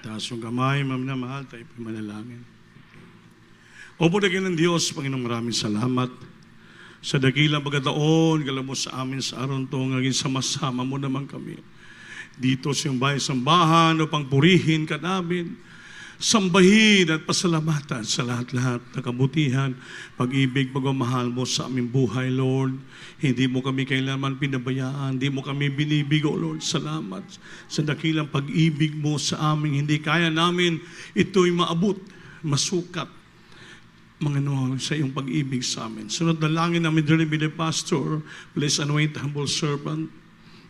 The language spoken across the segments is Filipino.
Taas yung kamay, maminamahal, tayo po manalangin. Opo na ng Diyos, Panginoong maraming salamat sa dakilang pagkataon, kalabos sa amin sa araw to, ngaging sama-sama mo naman kami. Dito sa iyong bahay-sambahan upang purihin ka namin, sambahin at pasalamatan sa lahat-lahat na kabutihan, pag-ibig, pagmamahal mo sa aming buhay, Lord. Hindi mo kami kailanman pinabayaan, hindi mo kami binibigo, Lord. Salamat sa dakilang pag-ibig mo sa amin. Hindi kaya namin ito'y maabot, masukat, Panginoon, sa iyong pag-ibig sa amin. Sunod na langin namin, dearly be the pastor, please anoint the humble servant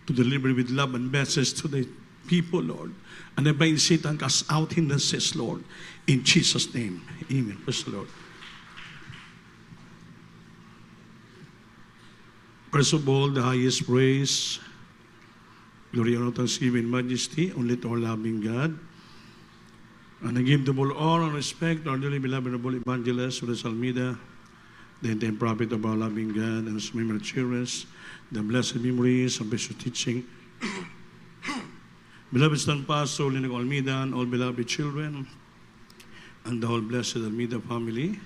to deliver with love and message to the people, Lord. And I bind Satan, cast out hindrances, Lord. In Jesus' name, amen. Praise the Lord. First of all, the highest praise, glory, honor, thanksgiving, majesty, only to our loving God. And I give the all honor and respect to our dearly beloved noble evangelist, Luis Almeida, the entire prophet of our loving God, and his memory cherished, the blessed memories of his teaching. Beloved Son Pastor Linico Almeida and all beloved children and the whole blessed Almeida family,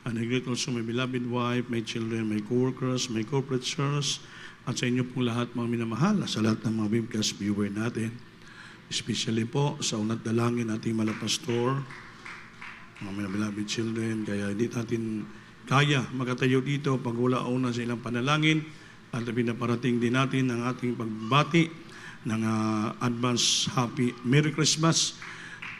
and I greet also my beloved wife, my children, my co-workers, my corporate sirs, at sa inyo pong lahat mga minamahal, sa lahat ng mga webcast viewer natin, especially po sa unat dalangin ating mga pastor, mga beloved children, kaya hindi natin kaya makatayo dito pag wala una sa ilang panalangin, at pinaparating din natin ang ating pagbati ng advance happy Merry Christmas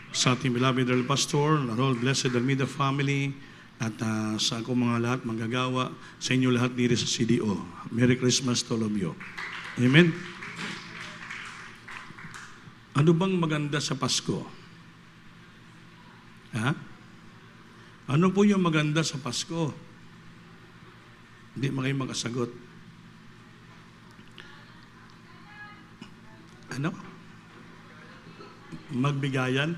sa ating beloved Earl Pastor, the whole blessed Almeida family, at sa ako mga lahat manggagawa, sa inyo lahat diri sa CDO. Merry Christmas to all of you. Amen. Ano bang maganda sa Pasko? Ha? Ano po yung maganda sa Pasko? Hindi kayo makasagot. Ano? Magbigayan?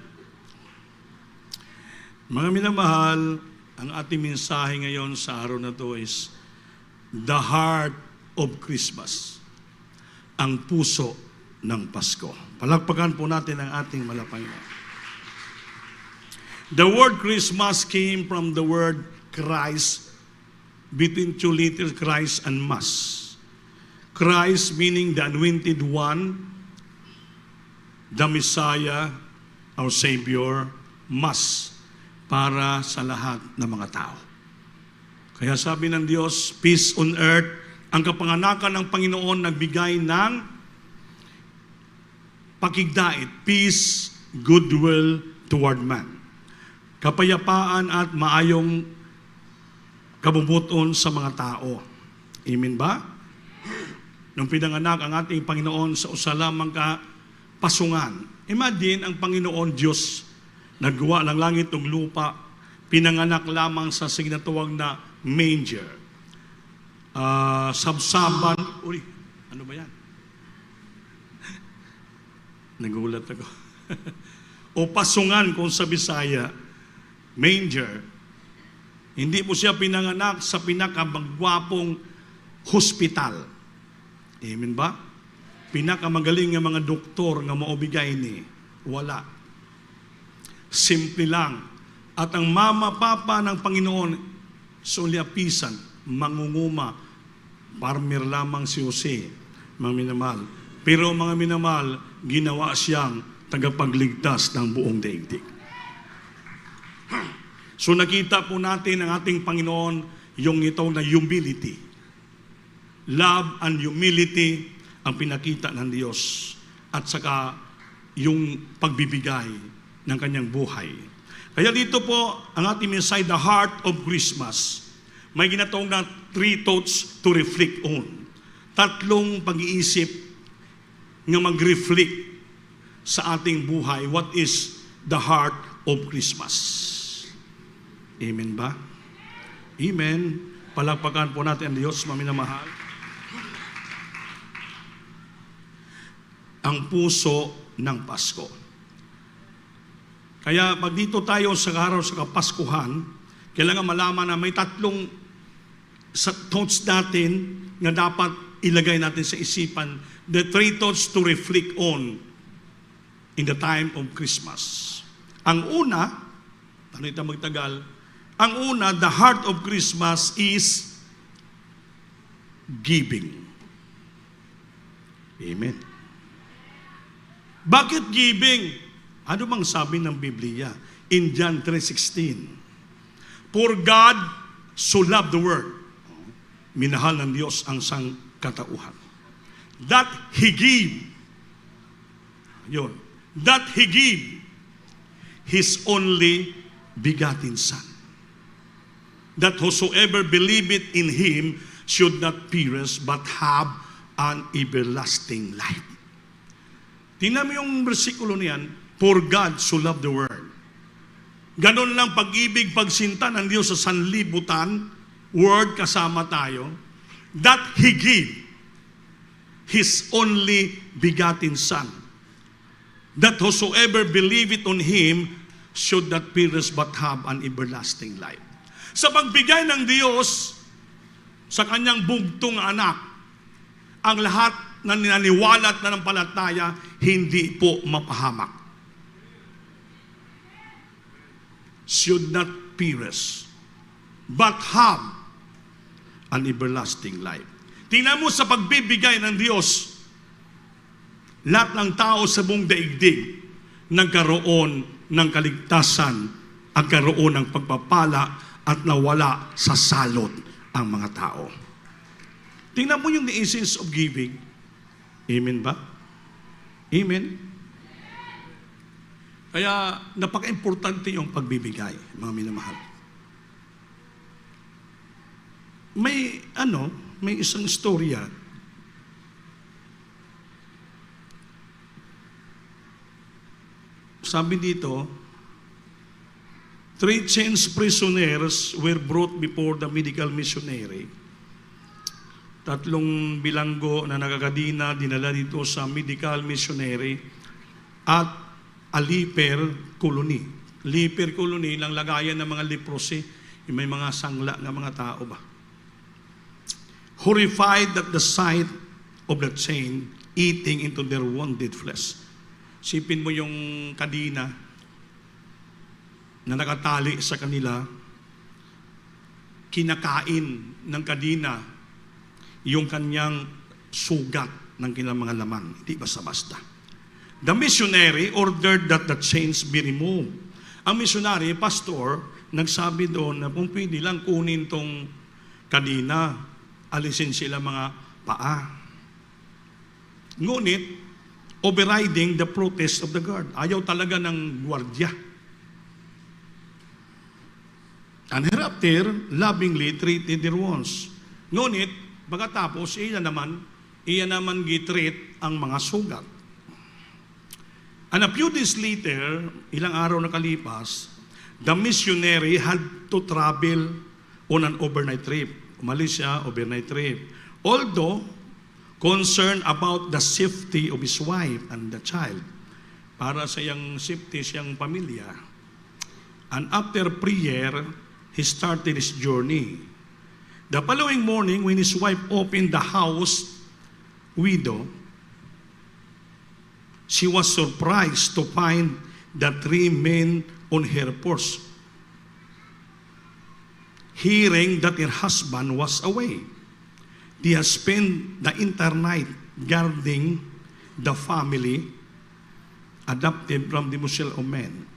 Mga minamahal, ang ating mensahe ngayon sa araw na to is the heart of Christmas. Ang puso ng Pasko. Palakpakan po natin ang ating malapanginoon. The word Christmas came from the word Christ, between two letters, Christ and Mass. Christ meaning the anointed one, the Messiah, our Savior, Mass, para sa lahat ng mga tao. Kaya sabi ng Diyos, peace on earth, ang kapanganakan ng Panginoon nagbigay ng pakigdait, peace, goodwill toward man. Kapayapaan at maayong kabubuton sa mga tao. Amen ba? Nung pinanganak ang ating Panginoon sa usalamang pasungan. Imagine ang Panginoon Diyos, naggawa ng langit ug lupa, pinanganak lamang sa sinatawag na manger. Sabsaban, ano ba yan? Nagulat ako. O pasungan kung sa Bisaya, manger. Hindi po siya pinanganak sa pinakamagwapong hospital. Amen ba? Pinakamagaling ng mga doktor nga maubigay ni, wala. Simple lang. At ang mama, papa ng Panginoon, suliapisan, mangunguma, farmer lamang si Jose, mga minamahal. Pero mga minamahal, ginawa siyang tagapagligtas ng buong daigdig. So nakita po natin ang ating Panginoon, yung ito na humility. Love and humility ang pinakita ng Diyos, at saka yung pagbibigay ng kanyang buhay. Kaya dito po, ang ating mensahe, the heart of Christmas, may ginatawag na 3 thoughts to reflect on. 3 pag-iisip nga mag-reflect sa ating buhay. What is the heart of Christmas? Amen ba? Amen. Palakpakan po natin ang Diyos, maminamahal. Ang puso ng Pasko. Kaya pag dito tayo sa araw sa Kapaskuhan, kailangan malaman na may 3 thoughts natin na dapat ilagay natin sa isipan. The 3 thoughts to reflect on in the time of Christmas. Ang una, ano ito magtagal? Ang una, the heart of Christmas is giving. Amen. Bakit giving? Ano bang sabi ng Biblia? In John 3:16. For God so loved the world. Minahal ng Diyos ang sangkatauhan. That He gave. Yun. That He gave His only begotten Son. That whosoever believeth in Him should not perish but have an everlasting life. Tingnan mo yung versikulo niyan, for God so loved the world. Ganon lang pag-ibig, pagsinta ng Diyos sa sanlibutan, word kasama tayo, that He gave His only begotten Son, that whosoever believeth on Him should not perish but have an everlasting life. Sa pagbigay ng Diyos sa kanyang bugtong anak, ang lahat na ninaniwala at nanampalataya, hindi po mapahamak. Should not perish, but have an everlasting life. Tingnan mo sa pagbibigay ng Diyos, lahat ng tao sa buong daigdig nagkaroon ng kaligtasan, ang karoon ng pagpapala at nawala sa salot ang mga tao. Tingnan mo yung the essence of giving. Amen ba? Amen? Kaya napaka-importante yung pagbibigay, mga minamahal. May isang istorya. Sabi dito, 3 chains prisoners were brought before the medical missionary. 3 bilanggo na nakakadina dinala dito sa medical missionary at a leper colony. Leper colony lang lagayan ng mga leprosy, may mga sangla ng mga tao ba. Horrified at the sight of the chain eating into their wounded flesh. Sipin mo yung kadina na nakatali sa kanila, kinakain ng kadina yung kanyang sugat ng kanilang mga laman. Hindi basta-basta. The missionary ordered that the chains be removed. Ang missionary, pastor, nagsabi doon na kung pwede lang kunin tong kadina, alisin sila mga paa. Ngunit, overriding the protest of the guard. Ayaw talaga ng gwardiya. And hereafter, lovingly treated their wounds. Ngunit, pagkatapos, iya naman gitreat ang mga sugat. And a few days later, ilang araw na kalipas, the missionary had to travel on an overnight trip. Umalis siya, overnight trip. Although, concerned about the safety of his wife and the child. Para sa iyang safety, siyang pamilya. And after prayer, he started his journey. The following morning, when his wife opened the house window, she was surprised to find the 3 men on her porch, hearing that her husband was away. They had spent the entire night guarding the family adopted from the Muslim of men.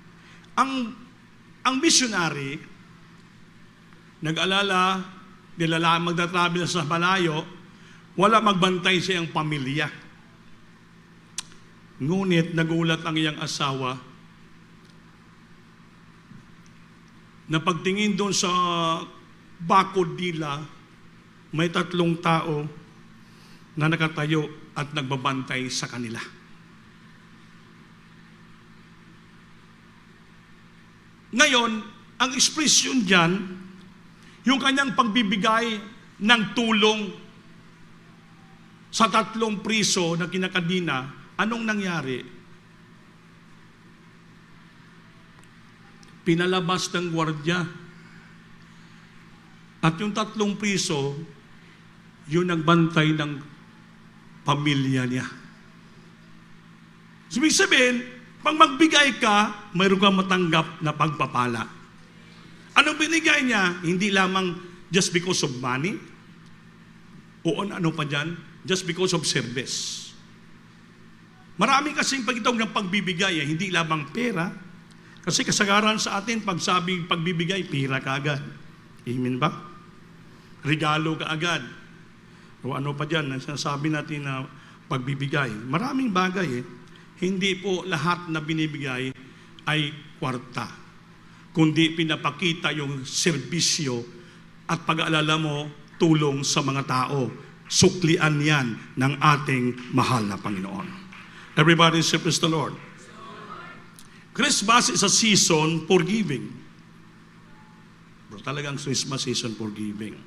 Ang missionary, nag-alala, magtatravel sa malayo, wala magbantay sa iyang pamilya. Ngunit nagulat ang iyang asawa na pagtingin doon sa bakod nila, may 3 tao na nakatayo at nagbabantay sa kanila. Ngayon, ang ekspresyon dyan, yung kanyang pagbibigay ng tulong sa 3 priso na kinakadina, anong nangyari? Pinalabas ng gwardiya. At yung 3 priso, yung nagbantay ng pamilya niya. So, ibig sabihin, Pag magbigay ka, mayroon kang matanggap na pagpapala. Ano binigay niya? Hindi lamang just because of money, o ano pa dyan, just because of service. Marami kasing pagitawag ng pagbibigay, hindi lamang pera. Kasi kasagaran sa atin, pag sabing pagbibigay, pera ka agad. Amen ba? Regalo ka agad. O ano pa dyan, sinasabi natin na pagbibigay. Maraming bagay Hindi po lahat na binibigay ay kwarta. Kundi pinapakita yung serbisyo at pag-aalala mo, tulong sa mga tao. Suklian yan ng ating mahal na Panginoon. Everybody say, praise the Lord. Christmas is a season for giving. Bro, talagang Christmas season for giving.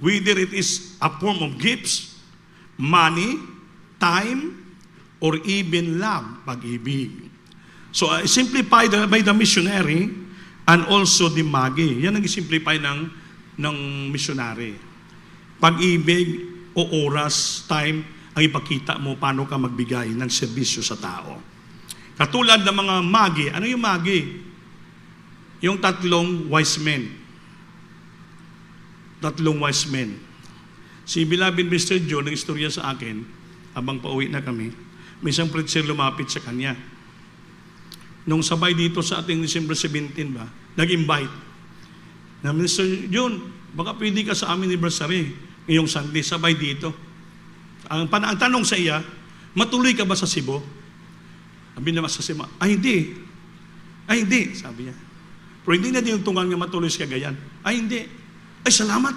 Whether it is a form of gifts, money, time, or even love, pag-ibig. So, simplified by the missionary and also the magi. Yan ang simplify ng missionary. Pag-ibig o oras, time, ang ipakita mo paano ka magbigay ng serbisyo sa tao. Katulad ng mga magi. Ano yung magi? Yung tatlong wise men. Tatlong wise men. Si beloved Mr. John, nag-istorya sa akin, habang pauwi na kami, may isang preacher lumapit sa kanya. Nung sabay dito sa ating December 17 ba, nag-invite. Na, Mr. John, baka pwede ka sa aming anniversary ngayong Sunday, sabay dito. Ang tanong sa iya, matuloy ka ba sa Cebu? Sabi naman sa Cebu, ay hindi. Ay hindi, sabi niya. Pero hindi na din yung tungang niya matuloy sa Cagayan. Ay hindi. Ay salamat.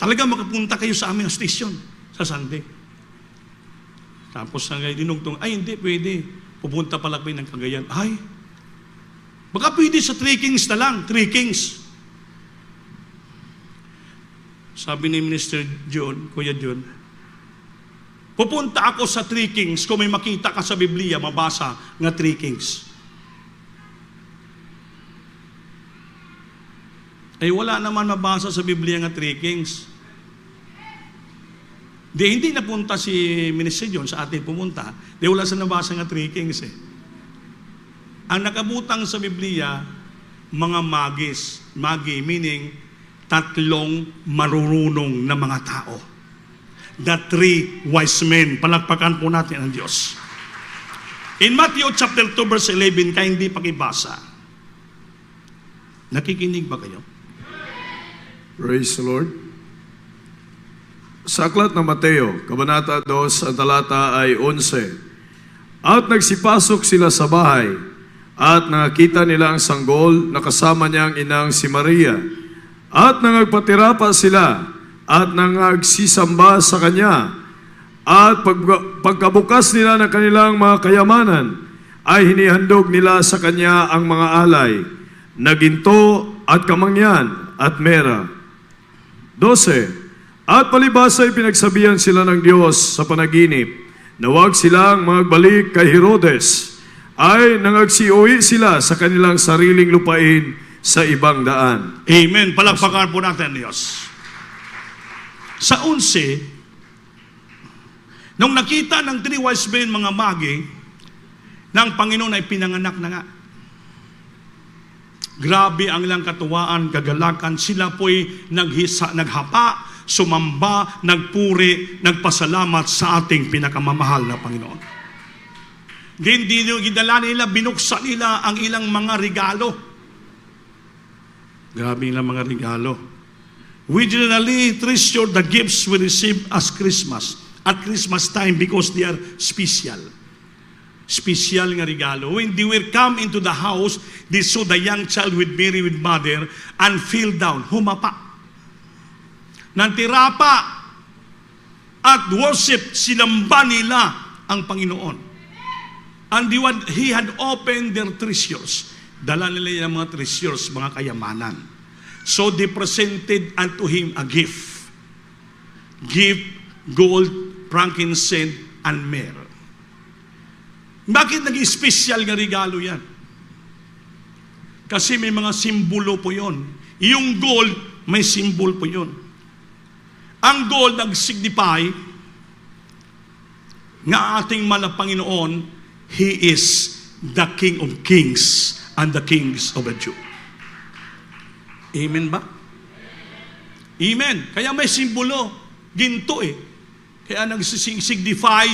Talaga makapunta kayo sa aming station sa Sunday. Tapos hanggang dinugtong, ay hindi pwede. Pupunta pala kayo ng Cagayan. Ay, baka pwede sa Three Kings na lang. Three Kings. Sabi ni Minister John, Kuya John, pupunta ako sa Three Kings kung may makita ka sa Biblia, mabasa nga Three Kings. Ay wala naman mabasa sa Biblia nga Three Kings. Hindi napunta si Minister John sa atin pumunta. Wala sa nabasa nga Three Kings Ang nakabutang sa Biblia, mga magis. Magi meaning tatlong marurunong na mga tao. The three wise men. Palagpakan po natin ang Diyos. In Matthew chapter 2 verse 11, kaya hindi pakibasa. Nakikinig ba kayo? Praise the Lord. Sa aklat ng Mateo, Kabanata 2, ang talata ay 11. At nagsipasok sila sa bahay, at nakita nila ang sanggol na kasama niyang inang si Maria. At nangagpatira pa sila, at nangagsisamba sa kanya. At pagkabukas nila ng kanilang mga kayamanan, ay hinihandog nila sa kanya ang mga alay, na ginto at kamangyan at mera. 12. At palibas ay pinagsabihan sila ng Diyos sa panaginip na huwag silang magbalik kay Herodes, ay nangagsiuwi sila sa kanilang sariling lupain sa ibang daan. Amen. Palagpakan po natin Diyos. Sa 11, nung nakita ng three wise men, mga magi, ng Panginoon ay pinanganak na nga. Grabe ang ilang katuwaan, kagalakan. Sila po'y naghapa, sumamba, nagpuri, nagpasalamat sa ating pinakamamahal na Panginoon. Gindala nila, binuksan nila ang ilang mga regalo. Grabe ilang mga regalo. We generally treasure the gifts we receive as Christmas, at Christmas time, because they are special. Special nga regalo. When they were come into the house, they saw the young child with Mary with mother and fell down, humapa. Nantira pa at worship, sinamba nila ang Panginoon. And he had opened their treasures. Dala nila yung mga treasures, mga kayamanan. So they presented unto him a gift. Gift, gold, frankincense, and myrrh. Bakit naging special nga regalo yan? Kasi may mga simbolo po yon. Yung gold, may simbol po yon. Ang gold nag-signify nga ating mahal na Panginoon, He is the King of Kings and the Kings of the Jew. Amen ba? Amen. Kaya may simbolo, ginto eh. Kaya nag-signify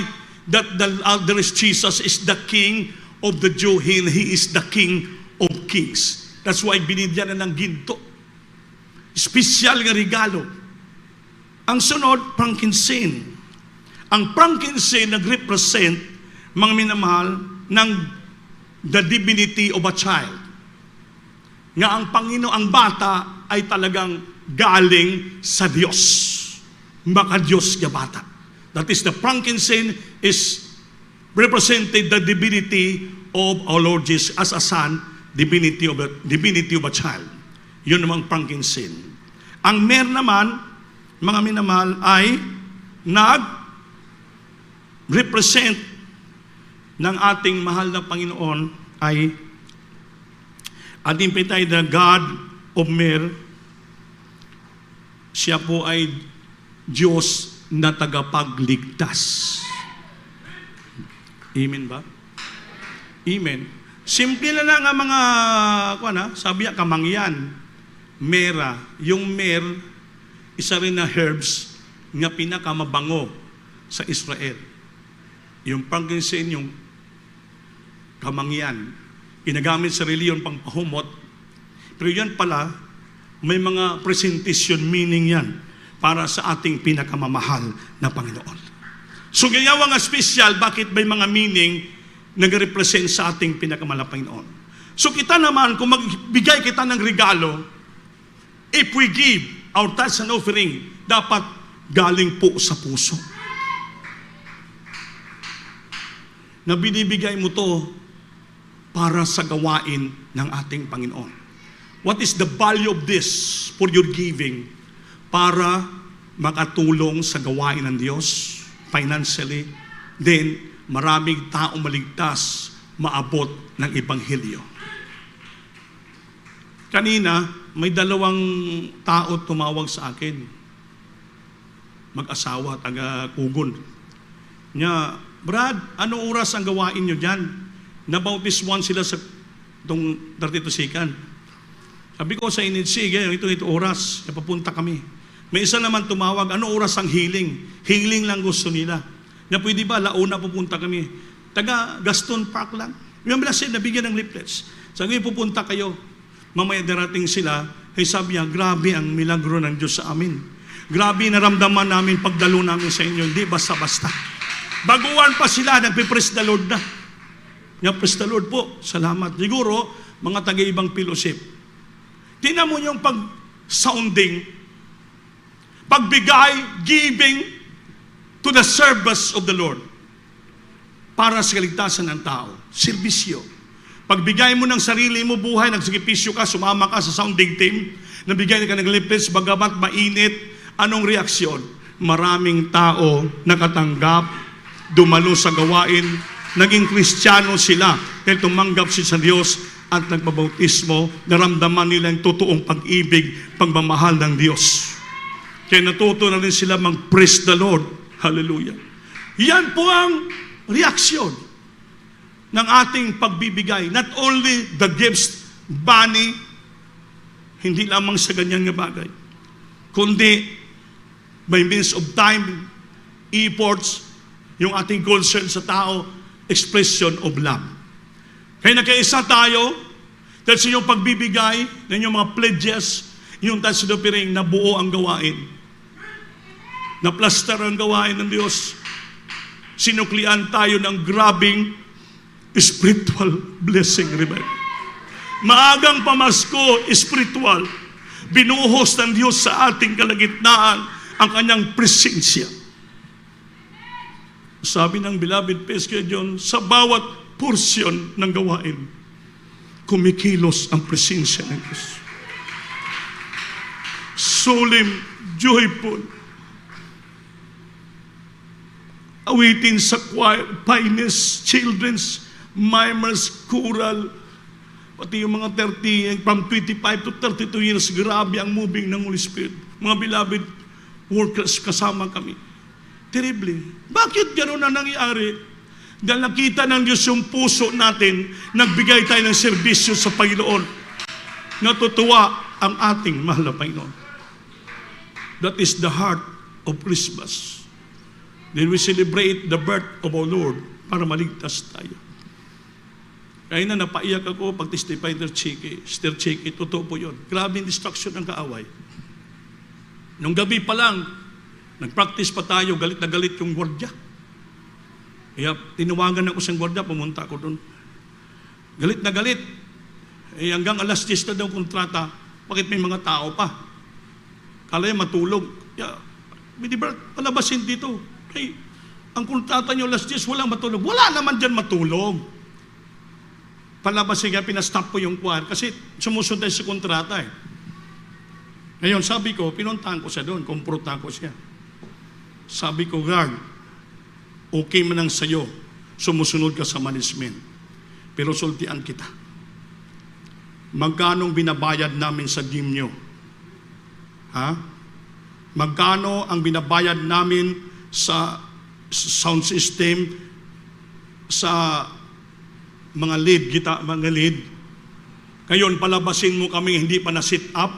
that the Jesus is the King of the Jew. He is the King of Kings. That's why binigyan na ng ginto. Espesyal nga regalo. Ang sunod, frankincense. Ang frankincense nag-represent, mga minamahal, ng the divinity of a child. Nga ang Panginoon, ang bata ay talagang galing sa Diyos. Maka Diyos nga bata. That is, the frankincense is represented the divinity of our Lord Jesus as a son, divinity of a child. Yun namang frankincense. Ang myrrh naman, mga minamahal, ay nag-represent ng ating mahal na Panginoon ay ating pitay the God of myrrh. Siya po ay Diyos na tagapagligtas. Amen ba? Amen. Simple na lang ang mga, sabi niya, kamangyan, mera. Yung myrrh, isa rin na herbs nga pinakamabango sa Israel. Yung frankincense, yung kamangyan, ginagamit sa reliyon pang pahumot. Pero yan pala, may mga presentation meaning yan para sa ating pinakamamahal na Panginoon. So gayawa nga special, bakit may mga meaning nag-represent sa ating pinakamahal na Panginoon. So kita naman, kung magbigay kita ng regalo, if we give our tithes and offering, dapat galing po sa puso. Na binibigay mo to para sa gawain ng ating Panginoon. What is the value of this for your giving? Para makatulong sa gawain ng Diyos financially, then maraming taong maligtas maabot ng Ebanghelyo. Kanina, may dalawang tao tumawag sa akin. Mag-asawa, taga-Kugon. Nya, Brad, anong oras ang gawain nyo dyan? Nabautis one sila sa itong 32 second. Sabi ko sa NHC, ito oras, papunta kami. May isa naman tumawag, ano oras ang healing? Healing lang gusto nila. Na pwede ba, launa pupunta kami. Taga Gaston Park lang. Yung blessed, nabigyan ng leaflets. Sabi, pupunta kayo. Mamaya darating sila. Hey, sabi niya, grabe ang milagro ng Diyos sa amin. Grabe naramdaman namin pagdalo namin sa inyo. Hindi basta-basta. Baguhan pa sila, nagpipraise the Lord na. Nga, praise the Lord po. Salamat. Siguro, mga taga-ibang fellowship. Tingnan mo yung pag-sounding, pagbigay, giving to the service of the Lord para sa kaligtasan ng tao. Serbisyo. Pagbigay mo ng sarili mo buhay, nagsikipisyo ka, sumama ka sa sounding team, nabigay ka ng leaflets, bagamat mainit, anong reaksyon? Maraming tao nakatanggap, dumalo sa gawain, naging Kristiyano sila dahil tumanggap sila sa Diyos at nagpabautismo, naramdaman nila ang totoong pag-ibig, pagmamahal ng Diyos. Kaya natuto na rin sila mag-praise the Lord. Hallelujah. Yan po ang reaksyon ng ating pagbibigay. Not only the gifts, money, hindi lamang sa ganyan nga bagay, kundi by means of time, efforts, yung ating concern sa tao, expression of love. Kaya nagkaisa tayo, dahil sa inyong pagbibigay, ng inyong mga pledges, yung tithes and offering, nabuo ang gawain. Naplastar ang gawain ng Diyos. Sinuklian tayo ng grabing spiritual blessing, revival. Maagang pamasko, spiritual. Binuhos ng Diyos sa ating kalagitnaan ang kanyang presensya. Sabi ng beloved Pesca John, sa bawat portion ng gawain, kumikilos ang presensya ng Diyos. Solemn, joyful, awitin sa choir, finest, children's, mimers, choral, pati yung mga 30, from 25 to 32 years, grabe ang moving ng Holy Spirit. Mga beloved workers, kasama kami. Terribly. Bakit gano'n na nangyari? Dahil nakita ng Diyos yung puso natin, nagbigay tayo ng serbisyo sa Panginoon. Natutuwa ang ating mahal na Panginoon. That is the heart of Christmas. Then we celebrate the birth of our Lord para maligtas tayo. Kaya na napaiyak ako pag testify ng Sister Chiki, totoo po yun. Grabe yung destruction ng kaaway. Nung gabi pa lang, nag-practice pa tayo, galit na galit yung gwardiya. Kaya tinawagan ako sa gwardiya, pumunta ako doon. Galit na galit. Hanggang alas 10 na daw kontrata, bakit may mga tao pa? Kala niya matulog. Kaya, Bidibert, palabasin dito. Hey, ang kontrata niyo alas 10, walang matulog. Wala naman dyan matulog. Palabasin kaya pinastop ko yung kwan kasi sumusunod tayo sa kontrata eh. Ngayon, sabi ko, pinuntahan ko siya doon, kumpurutan ko siya. Sabi ko, God, okay man ang sayo, sumusunod ka sa management. Pero sultian kita. Magkano binabayad namin sa gym nyo? Ha? Magkano ang binabayad namin sa sound system, sa mga lead, mga lead? Ngayon, palabasin mo kami hindi pa na-sit up,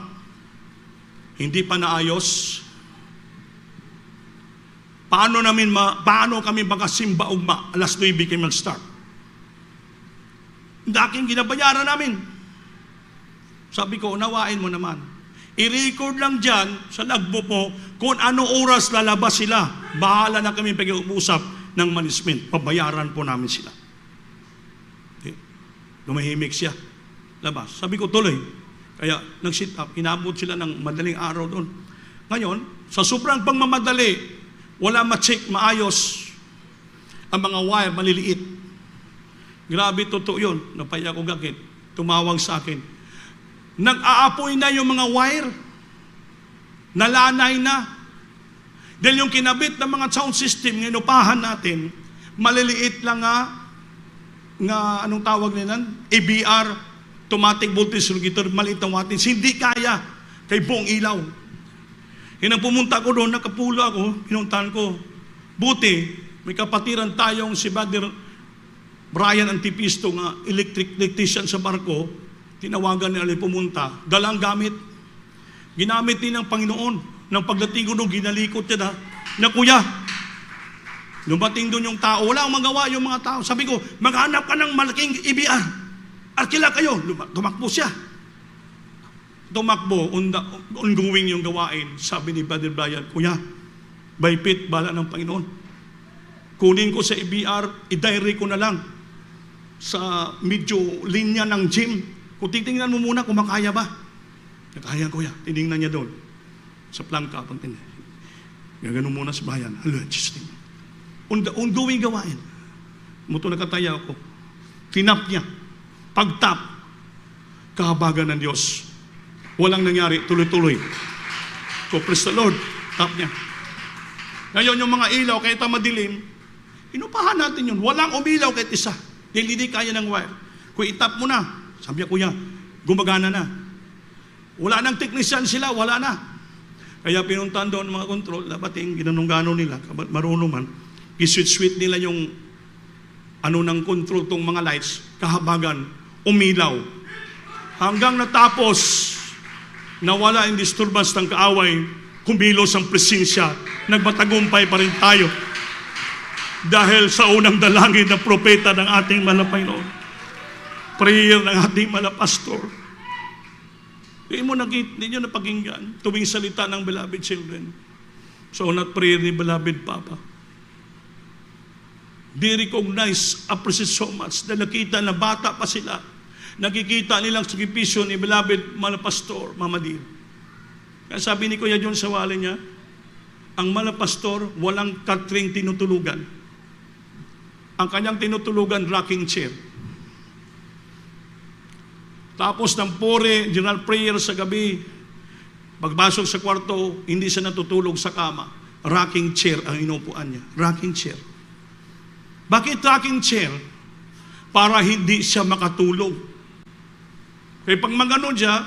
hindi pa naayos. Paano kami makasimba ugma? Alas 9 kayo mag-start. Daking ginabayaran namin. Sabi ko, unawain mo naman. I-record lang dyan sa lagbo po kung ano oras lalabas sila. Bahala na kami pag-uusap ng management. Pabayaran po namin sila. Okay. Lumahimik siya. Labas. Sabi ko, tuloy. Kaya nag-sit up. Inabot sila ng madaling araw doon. Ngayon, sa sobrang pangmamadali, wala ma-check, maayos ang mga wire, maliliit. Grabe, totoo yun. Napaya ko gagit. Tumawag sa akin. Nag-aapoy na yung mga wire. Nalanay na. Dahil yung kinabit ng mga sound system, inupahan natin, maliliit lang nga anong tawag nila? ABR, automatic voltage regulator, maliit ang wattage. Hindi kaya. Kay buong ilaw. Kaya nang pumunta ko doon, nakapulo ako, pinuntahan ko. Buti, may kapatiran tayong si Brother Brian Antipisto, nga electrician sa barko, tinawagan nila pumunta, dalang gamit. Ginamit din ng Panginoon. Nang pagdating ko doon, ginalikot niya na kuya, lumating doon yung tao, wala akong magawa yung mga tao. Sabi ko, maghanap ka ng malaking EBR. Arkila kayo. Tumakbo siya. Tumakbo, ongoing yung gawain. Sabi ni Brother Brian, kuya, by faith, bala ng Panginoon. Kunin ko sa EBR, i-diary ko na lang sa medyo linya ng gym. Kung titingnan mo muna kung makaya ba. Kaya kuya, tinignan niya doon. Sa plangka, pang tinignan. Gaganon muna sa bayan. Hello, interesting. Ongoing gawain. Muto nakataya ako. Tinap niya. Pagtap, kahabagan ng Diyos. Walang nangyari, tuloy-tuloy. So, praise the Lord. Tap niya. Ngayon, yung mga ilaw, kahit madilim, inupahan natin yun. Walang umilaw kahit isa. Dahil hindi kaya ng wire. Kung itap mo na, sabi niya, kuya, gumagana na. Wala nang technician sila, wala na. Kaya pinuntahan doon mga control, dapating ginanong-gano nila, marunong man, iswit-swit nila yung ng control tong mga lights, kahabagan, umilaw. Hanggang natapos, nawala yung disturbance ng kaaway, kumilos ang presensya, nagbatagumpay pa rin tayo. Dahil sa unang dalangin ng propeta ng ating malapay noon, prayer ng ating malapastor. Hindi mo nyo napakinggan tuwing salita ng beloved children. So not prayer ni beloved Papa. They recognize, appreciate so much na nakita na bata pa sila. Nakikita nilang sakripisyo ni beloved malapastor, Mama Dear. Kaya sabi ni Kuya John sa wala niya, ang malapastor walang katring tinutulugan. Ang kanyang tinutulugan, rocking chair. Tapos ng pore, general prayer sa gabi, pagbasok sa kwarto, hindi siya natutulog sa kama. Rocking chair ang inupuan niya. Rocking chair. Bakit rocking chair? Para hindi siya makatulog. Kaya pag maganon siya,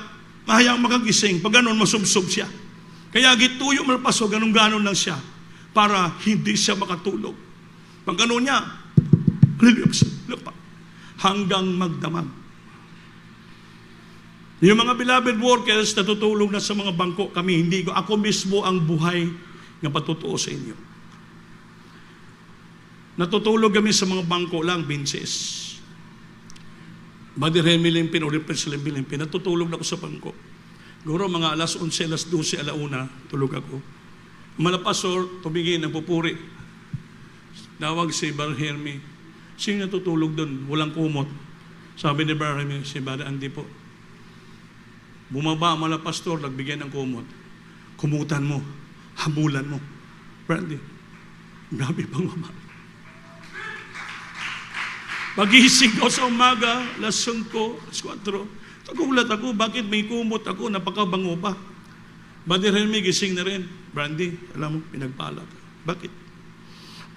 mahayang makagising. Pag ganon, masubsob siya. Kaya gituyo malapaso, ganon-ganon lang siya. Para hindi siya makatulog. Pag ganon niya, Hallelujah. Hanggang magdamag. Yung mga beloved workers, natutulog na sa mga bangko kami. Hindi ko, ako mismo ang buhay na patutuo sa inyo. Natutulog kami sa mga bangko lang, Vinces. Brother Remy Limpin o Representative Limpin, natutulog na ako sa bangko. Guro, mga alas 11, alas 12, alauna, tulog ako. Malapasor, tumingin, nagpupuri. Tawag si Brother Hermy. Sino natutulog doon? Walang kumot. Sabi ni Brother Hermy, si Brother Andy po. Bumaba, malapastor, nagbigay ng kumot. Kumutan mo, hamulan mo. Brother, grabe pang mama. Pagising ko sa umaga, alas 5, alas 4, tagulat ako, bakit may kumot ako, napakabango pa. Brother Helmy, gising na rin. Brandy, alam mo, pinagpala ka. Bakit?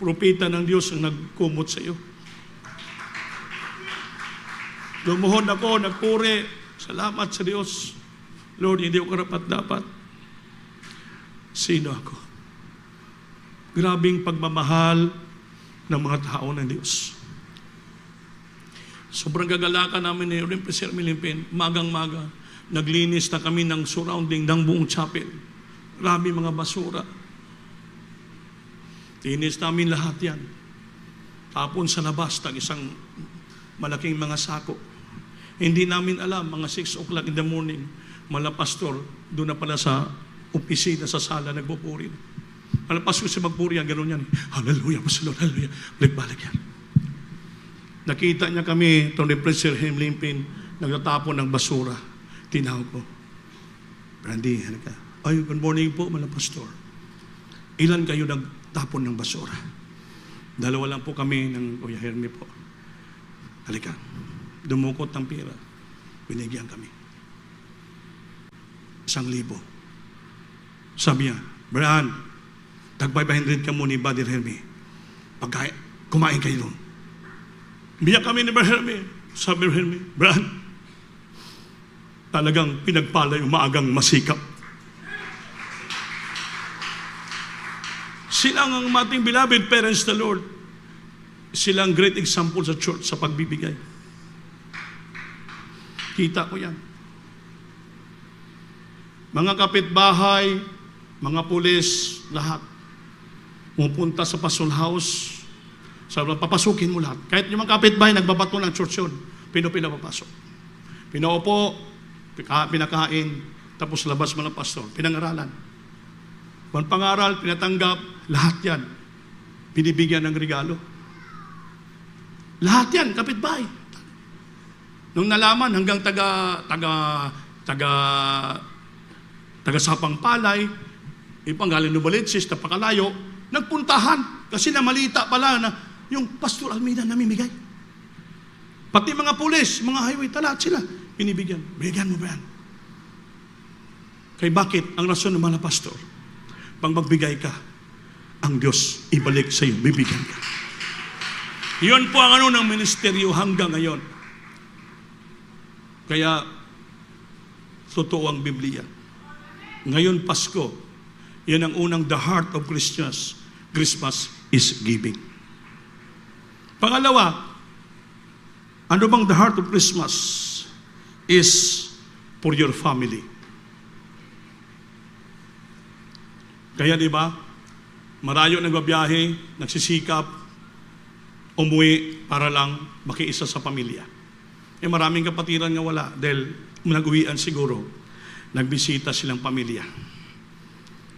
Propeta ng Diyos ang nagkumot sa iyo. Lumuhod ako, nagpuri, salamat sa Diyos. Lord, hindi ako karapat-dapat. Sino ako? Grabing pagmamahal ng mga tao ng Diyos. Sobrang gagalakan namin ni Representative Milimpin, magang-maga, naglinis na kami ng surrounding ng buong chapel. Marami mga basura. Tinis namin lahat yan. Tapon sa labas, ng isang malaking mga sako. Hindi namin alam, mga 6 o'clock in the morning, malapastor, doon na pala sa opisina, sa sala, nagpupuri. Malapastor sa magpuri, gano'n yan. Hallelujah, Lord, hallelujah. Balik-balik yan. Nakita niya kami, itong Representative Limpin, nagtatapon ng basura. Tinawag ko, Brandy, halika. Ay, good morning po, malapastor. Ilan kayo nagtapon ng basura? 2 lang po kami ng Kuya Hermy po. Halika. Dumukot ng pera. Binigyan kami. 1,000. Sabi niya, Brian, tag 500 ka mo ni Brother Hermy. Pagkain, kumain kayo doon. Biyak kami ni Brother Hermy. Sabi ni Hermy, Brian, talagang pinagpala yung maagang masikap. Silang ang mating beloved parents the Lord. Silang great example sa church sa pagbibigay. Kita ko yan. Mga kapitbahay, mga pulis, lahat. Pupunta sa Pasol House, sabi, papasukin mo lahat. Kahit yung mga kapitbahay, nagbabato ng church yun, pinapasok. Pinaupo, pinakain, tapos labas mo ng pastor. Pinangaralan. Kung pangaral, pinatanggap, lahat yan. Binibigyan ng regalo. Lahat yan, kapitbahay. Nung nalaman, hanggang taga Sapang Palay, ipanggaling Novaliches, napakalayo, nagpuntahan. Kasi namalita pala na yung Pastor Almeida namimigay. Pati mga pulis, mga highway, lahat sila, binibigyan. Bigyan mo ba yan? Kaya bakit? Ang rason ng mga pastor, pang magbigay ka, ang Diyos ibalik sa iyo, bibigyan ka. Iyon po ang ng ministeryo hanggang ngayon. Kaya, totoo ang Biblia. Ngayon, Pasko, yan ang unang the heart of Christmas. Christmas is giving. Pangalawa, ano bang the heart of Christmas is for your family. Kaya di ba, marayo nagbabiyahe, nagsisikap, umuwi para lang makiisa sa pamilya. Maraming kapatiran nga wala dahil nag-uwian siguro, nagbisita silang pamilya.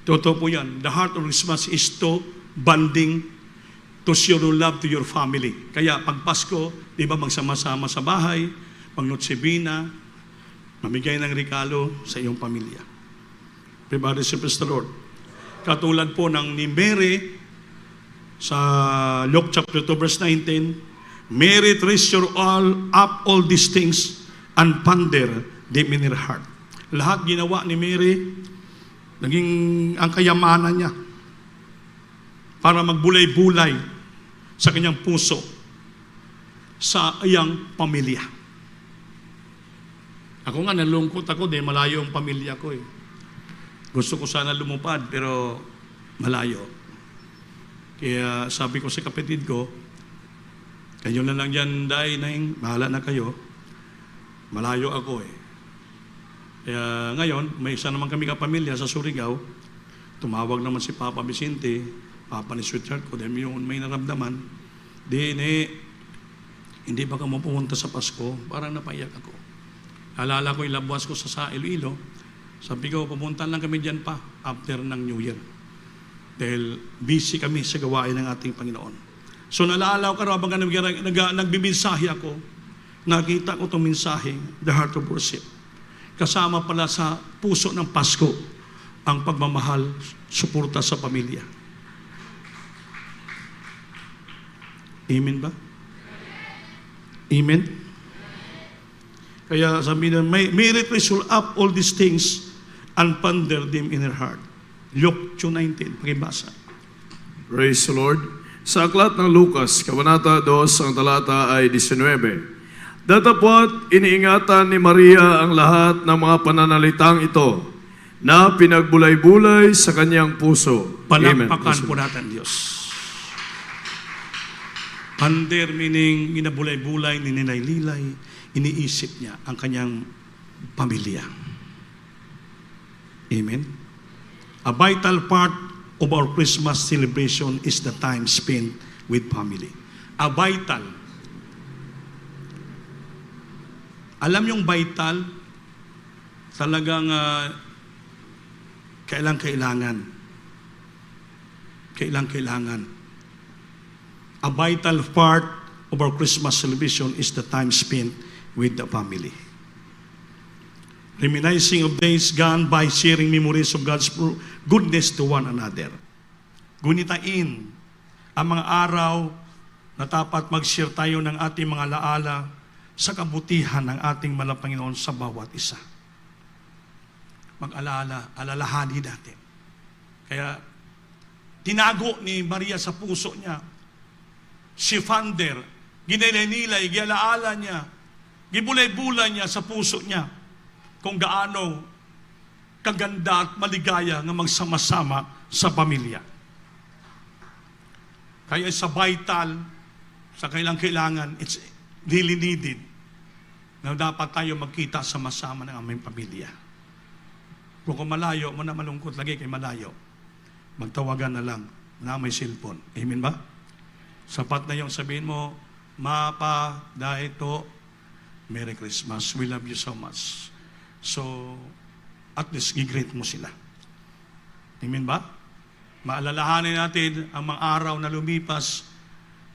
Totoo po yan. The heart of Christmas is to bonding, to show your love to your family. Kaya pag Pasko, di ba magsama-sama sa bahay, mag-notsibina, mamigay ng regalo sa iyong pamilya. Everybody say praise the Lord. Katulad po ng ni Mary sa Luke chapter 2 verse 19, Mary treasure all these things and ponder them in her heart. Lahat ginawa ni Mary, naging ang kayamanan niya para magbulay-bulay sa kanyang puso sa iyang pamilya. Ako nga nalungkot ako dahil malayo ang pamilya ko eh. Gusto ko sana lumupad pero malayo. Kaya sabi ko sa kapatid ko, Kayo na lang dyan, Day, Naing, bahala na kayo. Malayo ako eh. Kaya ngayon, may isa naman kami kapamilya sa Surigao. Tumawag naman si Papa Vicente, Papa ni Sweetheart ko, dahil yun may naramdaman. Hindi ba ka mo pumunta sa Pasko? Parang napaiyak ako. Alala ko ilabwas ko sa Iloilo. Sabi ko, pumunta lang kami dyan pa after ng New Year. Dahil busy kami sa gawain ng ating Panginoon. So naalala ko habang nagbimensahe ako, nakita ko itong mensahe, The Heart of Worship. Kasama pala sa puso ng Pasko ang pagmamahal, suporta sa pamilya. Amen ba? Amen? Kaya sabi na, may resolve up all these things and ponder them in her heart. Luke 2:19, pakibasa. Praise the Lord. Sa aklat ng Lucas, Kabanata 2, ang talata ay 19. Datapwat iniingatan ni Maria ang lahat ng mga pananalitang ito na pinagbulay-bulay sa kanyang puso. Palampakan po natin, Diyos. Pander meaning ginabulay-bulay, ninilay-lilay, iniisip niya ang kanyang pamilya. Amen? A vital part of our Christmas celebration is the time spent with family. A vital. Alam yung vital, talagang kailangan. A vital part of our Christmas celebration is the time spent with the family. Reminiscing of days gone by, sharing memories of God's goodness to one another. Gunitain ang mga araw na dapat mag-share tayo ng ating mga laala sa kabutihan ng ating mahal Panginoon sa bawat isa. Mag-alala, alalahanin natin. Kaya, tinago ni Maria sa puso niya, si Fander, ginilay-nilay, gialaala niya, gibulay-bulay niya sa puso niya, kung gaano kaganda at maligaya ng magsama-sama sa pamilya. Kaya sa vital, sa kailangan, it's really needed na dapat tayo magkita sama-sama ng aming pamilya. Kung malayo, mo na malungkot lagi kay malayo, magtawagan na lang na may cellphone. Amen ba? Sapat na yung sabihin mo, Mapa, Daito, Merry Christmas, we love you so much. So, at least i-greet mo sila. Amen ba? Maalalahanin natin ang mga araw na lumipas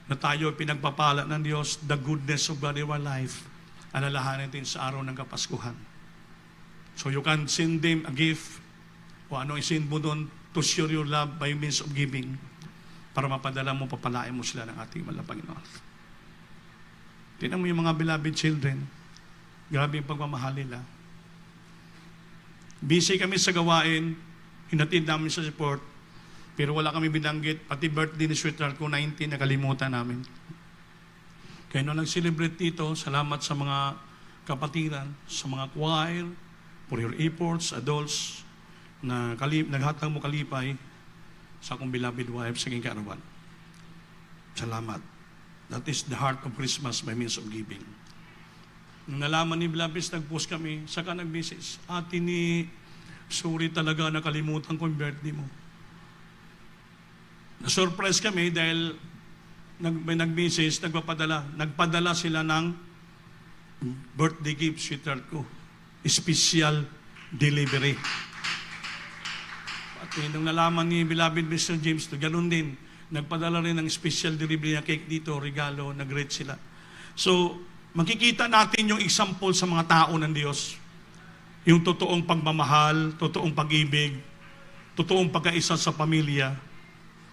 na tayo pinagpapala ng Diyos, the goodness of God in our life. Alalahanin natin sa araw ng Kapaskuhan. So you can send them a gift o ano i-send mo doon to share your love by means of giving para mapadala mo, papalain mo sila ng ating mahal na Panginoon. Tingnan mo yung mga beloved children. Grabe yung pagmamahal nila. Busy kami sa gawain, hinatid namin sa support, pero wala kami binanggit, pati birthday ni Sweetheart ko, 19, nakalimutan namin. Kaya nung nag-celebrate dito, salamat sa mga kapatiran, sa mga choir, for your efforts, adults, na naghatang mo kalipay sa akong beloved wife sa aking kaarawan. Salamat. That is the heart of Christmas by means of giving. Nung nalaman ni Blabis, nag-post kami, saka nag-message, Ate ni, sorry talaga, nakalimutan ko yung birthday mo. Na-surprise kami dahil may nag-message, nagpadala sila ng birthday gift, Sweetheart ko. Special delivery. At nung nalaman ni beloved Mr. James, ganun din, nagpadala rin ng special delivery na cake dito, regalo, nag-greet sila. So, makikita natin yung example sa mga tao ng Diyos. Yung totoong pagmamahal, totoong pag-ibig, totoong pagkaisa sa pamilya.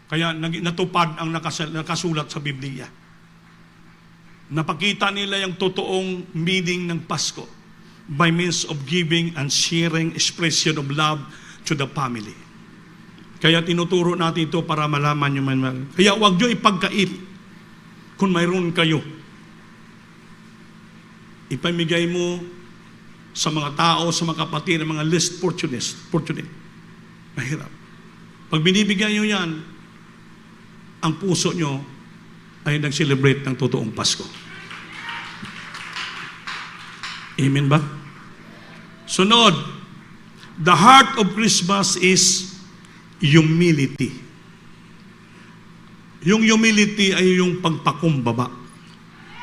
Kaya natupad ang nakasulat sa Biblia. Napakita nila yung totoong meaning ng Pasko by means of giving and sharing expression of love to the family. Kaya tinuturo natin ito para malaman nyo man. Kaya huwag nyo ipagkait kung mayroon kayo. Ipamigay mo sa mga tao, sa mga kapatid, mga less fortunate. Mahirap. Pag binibigyan nyo yan, ang puso nyo ay nag-celebrate ng totoong Pasko. Amen ba? Sunod, the heart of Christmas is humility. Yung humility ay yung pagpakumbaba.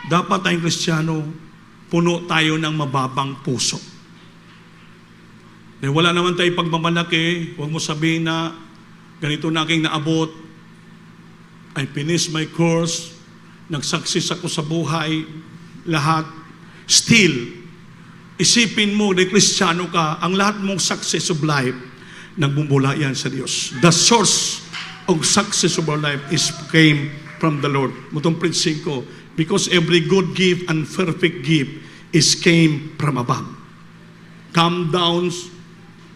Dapat tayong Kristiyano, puno tayo ng mababang puso. Dahil wala naman tayo pagmamalaki, huwag mo sabihin na ganito na aking naabot, I finished my course, nag-success ako sa buhay, lahat. Still, isipin mo na Kristiyano ka, ang lahat mong success of life, nagmumula yan sa Diyos. The source of success of our life came from the Lord. Mutong prinsip ko, because every good gift and perfect gift came from above. Come down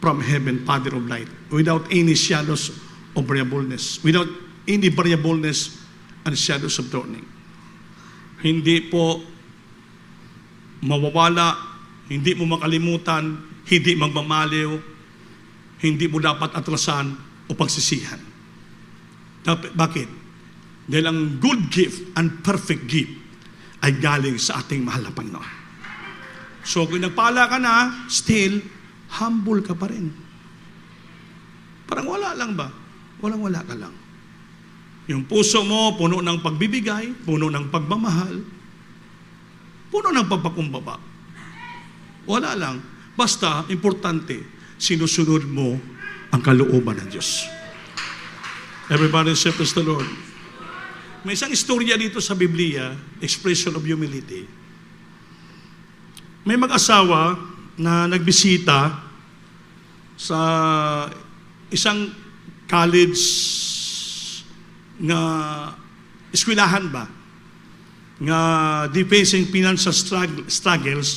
from heaven, Father of light, without any shadows of variableness, without any variableness and shadows of turning. Hindi po mawawala, hindi mo makalimutan, hindi magmamaliw, hindi mo dapat atrasan o pagsisihan. Bakit? Dahil ang good gift and perfect gift ay galing sa ating mahal na Panginoon. So kung nagpala ka na, still, humble ka pa rin. Parang wala lang ba? Walang-wala ka lang. Yung puso mo, puno ng pagbibigay, puno ng pagmamahal, puno ng pagpakumbaba. Wala lang. Basta, importante, sinusunod mo ang kalooban ng Diyos. Everybody say, praise the Lord. May isang istorya dito sa Biblia, expression of humility. May mag-asawa na nagbisita sa isang college nga eskwelahan ba nga facing financial struggles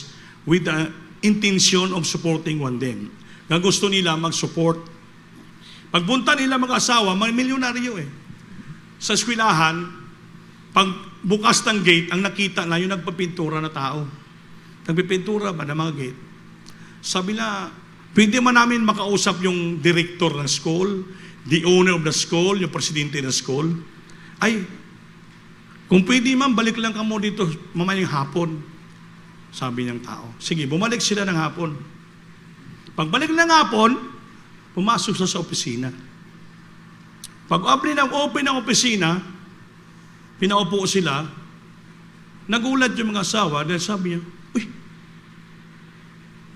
with the intention of supporting one them. Nga gusto nila mag-support. Pagpunta nila mag-asawa, may milyonaryo sa eskwelahan, pag bukas ng gate, ang nakita na yung nagpapintura na tao. Nagpipintura ba ng mga gate? Sabi na, pwede man namin makausap yung director ng school, the owner of the school, yung presidente ng school. Ay, kung pwede man, balik lang ka mo dito mamayang hapon. Sabi niyang tao. Sige, bumalik sila ng hapon. Pagbalik ng hapon, pumasok sa opisina. Pag-open ng opisina, pinaupo sila, nagulat yung mga asawa dahil sabi niya, uy,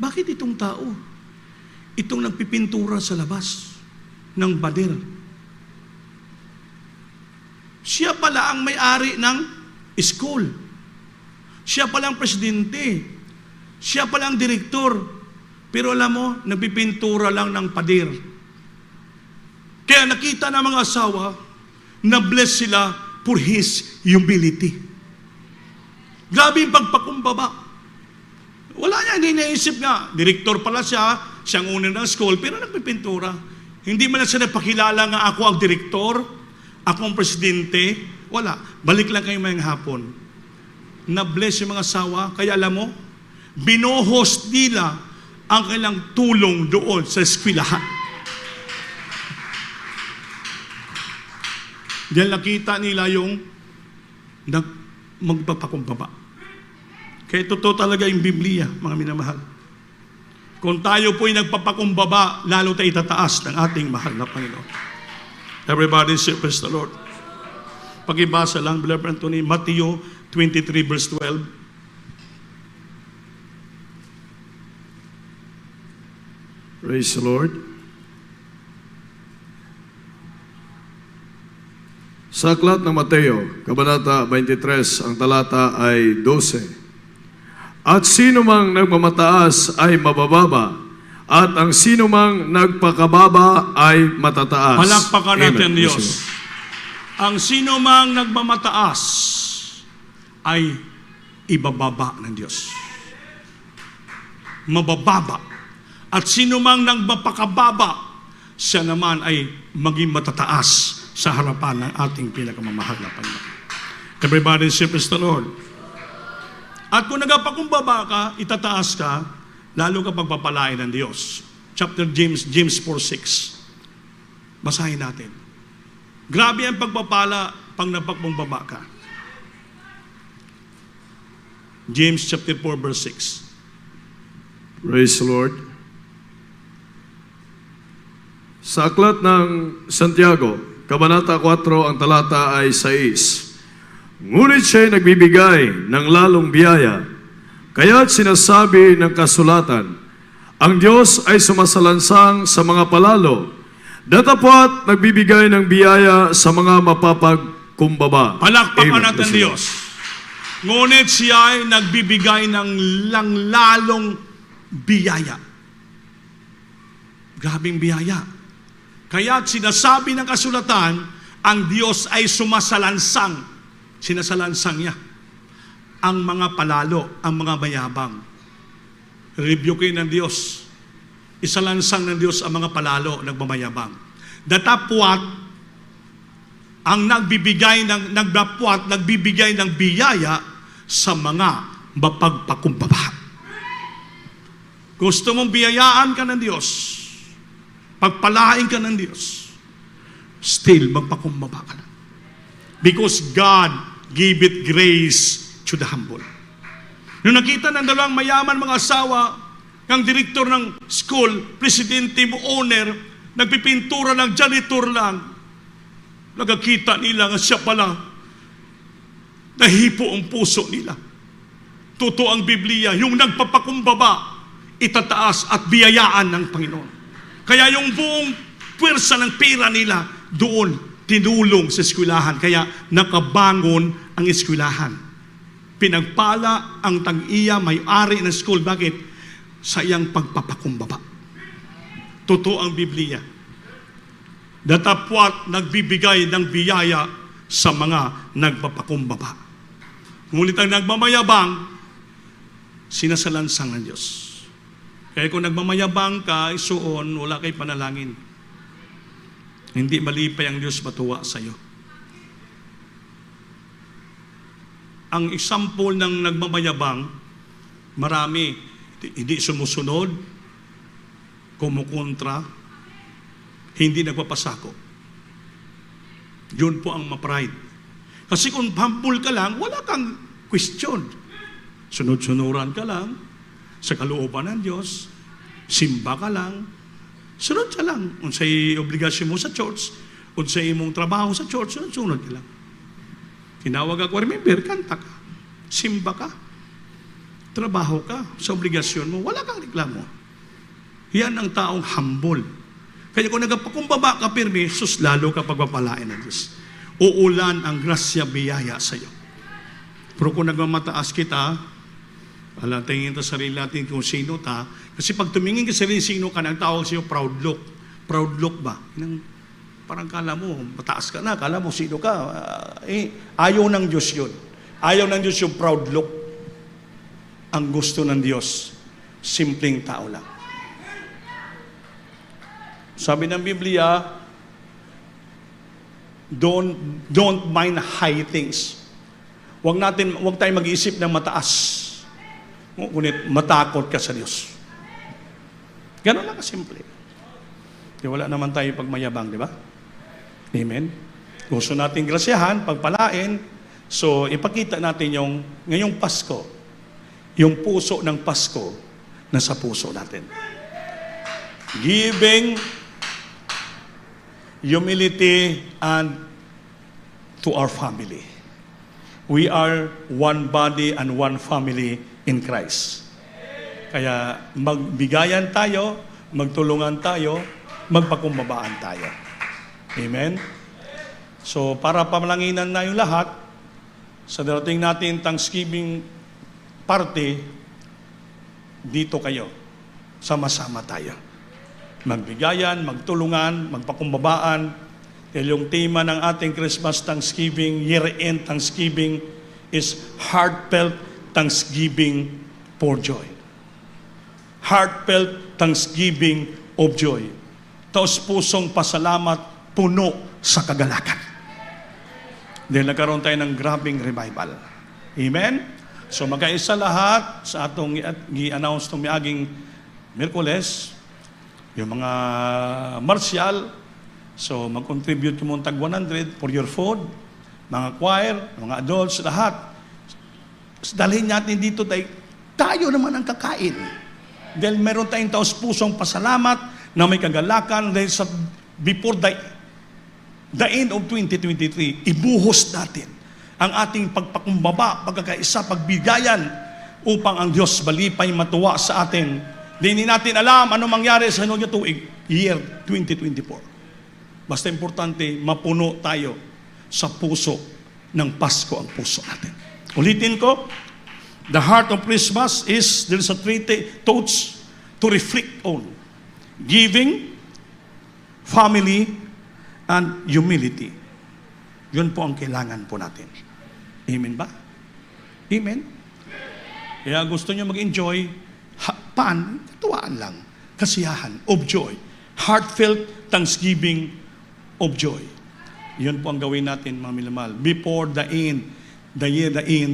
bakit itong tao? Itong nagpipintura sa labas ng bader. Siya pala ang may-ari ng school. Siya pala ang presidente. Siya pala ang direktor. Pero alam mo, nagpipintura lang ng pader. Kaya nakita ng mga asawa, na-bless sila for his humility. Grabe yung pagpakumbaba. Wala niya, hindi naisip nga. Direktor pala siya, siyang owner ng school, pero nagpipintura. Hindi man siya napakilala nga ako ang direktor, ako ang presidente. Wala. Balik lang kayo mayang hapon. Na-bless yung mga asawa. Kaya alam mo, binohost nila ang kailang tulong doon sa eskwelahan. Dahil nakita nila yung magpapakumbaba. Kaya totoo talaga yung Biblia, mga minamahal. Kung tayo po'y nagpapakumbaba, lalo tayo itataas ng ating mahal na Panginoon. Everybody say, praise the Lord. Pag-ibasa lang, Brother Anthony, Matthew 23 verse 12. Praise the Lord. Sa aklat ng Mateo, Kabanata 23, ang talata ay 12. At sino mang nagmamataas ay mabababa, at ang sino mang nagpakababa ay matataas. Palakpakan natin, Amen. Diyos. Ang sino mang nagmamataas ay ibababa ng Diyos. Mabababa. At sino mang nagmapakababa, siya naman ay maging matataas sa harapan ng ating pinakamamahal na Panginoon. Everybody say, praise the Lord. At kung nagapakumbaba ka, itataas ka, lalo ka pagpapalain ng Diyos. Chapter James 4:6. Basahin natin. Grabe ang pagpapala pag napakumbaba ka. James chapter 4 verse 6. Praise the Lord. Sa aklat ng Santiago, Kabanata 4, ang talata ay 6. Ngunit siya'y nagbibigay ng lalong biyaya, kaya't sinasabi ng kasulatan, ang Diyos ay sumasalansang sa mga palalo, datapwat nagbibigay ng biyaya sa mga mapapagkumbaba. Palakpakan Amen. natin Praise the Lord. Diyos. Ngunit siya ay nagbibigay ng lalong biyaya. Grabing biyaya. Kaya sinasabi ng kasulatan, ang Diyos ay sumasalansang. Sinasalansang niya ang mga palalo, ang mga mayabang. Rebuke ng Diyos. Isalansang ng Diyos ang mga palalo, nagmamayabang. Datapwat, ang nagbibigay ng biyaya sa mga mapagpakumbaba. Gusto mong biyayaan ka ng Diyos, pagpalain ka ng Diyos, still magpakumbaba ka na. Because God gave it grace to the humble. Nung nakita ng dalawang mayaman mga asawa, ng direktor ng school, presidente mo, owner, nagpipintura ng janitor lang, nagkakita nila nga siya pala, nahipo ang puso nila. Totoo ang Biblia, yung nagpapakumbaba, itataas at biyayaan ng Panginoon. Kaya yung buong pwersa ng pera nila, doon, tinulong sa eskwelahan. Kaya nakabangon ang eskwelahan. Pinagpala ang tag-iya, may-ari ng school. Bakit? Sa iyang pagpapakumbaba. Totoo ang Biblia. Datapwat nagbibigay ng biyaya sa mga nagpapakumbaba. Ngunit ang nagmamayabang, sinasalansang ng Diyos. Kaya kung nagmamayabang ka, isuon, wala kay panalangin. Hindi malipay ang Diyos matuwa sa iyo. Ang example ng nagmamayabang, marami, hindi sumusunod, kumukontra, hindi nagpapasako. Yun po ang ma-pride. Kasi kung humble ka lang, wala kang question. Sunod-sunuran ka lang sa kalooban ng Diyos, simba ka lang, sunod ka lang. Kung sa'y obligasyon mo sa church, kung sa'y mong trabaho sa church, sunod ka lang. Tinawag ako, remember, kanta ka, simba ka, trabaho ka, sa obligasyon mo, wala kang reklamo. Yan ang taong humble. Kaya kung nagpakumbaba ka pirmi, sus, lalo ka pagpapalain ng Diyos. Uulan ang grasya biyaya sa iyo. Pero kung nagmamataas kita, wala, tingin ta sarili natin kung sino ta. Kasi pag tumingin ka sa sarili, sino ka, nagtawag sa iyo, proud look. Proud look ba? Parang kala mo, mataas ka na, kala mo sino ka. Ayaw ng Diyos yun. Ayaw ng Diyos yung proud look. Ang gusto ng Diyos, simpleng tao lang. Sabi ng Biblia, don't mind high things. Huwag tayong mag-iisip ng mataas. Ngunit matakot ka sa Diyos. Ganun lang kasimple. Di wala naman tayo pagmayabang, di ba? Amen? Gusto natin grasyahan, pagpalain, so ipakita natin ngayong Pasko, yung puso ng Pasko na sa puso natin. Giving, humility, and to our family. We are one body and one family in Christ. Kaya magbigayan tayo, magtulungan tayo, magpakumbabaan tayo. Amen? So, para pamalanginan na yung lahat, sa darating natin Thanksgiving party, dito kayo. Sama-sama tayo. Magbigayan, magtulungan, magpakumbabaan. Dahil yung tema ng ating Christmas Thanksgiving, year-end Thanksgiving, is heartfelt Thanksgiving for joy. Heartfelt Thanksgiving of joy. Taos-pusong pasalamat, puno sa kagalakan. Dahil nagkaroon tayo ng grabing revival. Amen? So magkaisa lahat sa atong i-announce itong miaging Miyerkules, yung mga martial, so mag-contribute mo tag 100 for your food, mga choir, mga adults, lahat. dalhin natin dito tayo naman ang kakain. Dahil meron tayong taos-pusong pasalamat na may kagalakan dahil before the end of 2023, ibuhos natin ang ating pagpakumbaba, pagkakaisa, pagbigayan upang ang Diyos malipay matuwa sa atin. Hindi natin alam ano mangyari sa inyong tuig, year 2024. Basta importante, mapuno tayo sa puso ng Pasko ang puso natin. Ulitin ko, the heart of Christmas is, there's a three thoughts to reflect on. Giving, family, and humility. Yun po ang kailangan po natin. Amen ba? Amen? Kaya gusto nyo mag-enjoy, tuwaan lang. Kasiyahan of joy. Heartfelt thanksgiving of joy. Yun po ang gawin natin, mga minamahal. Before the end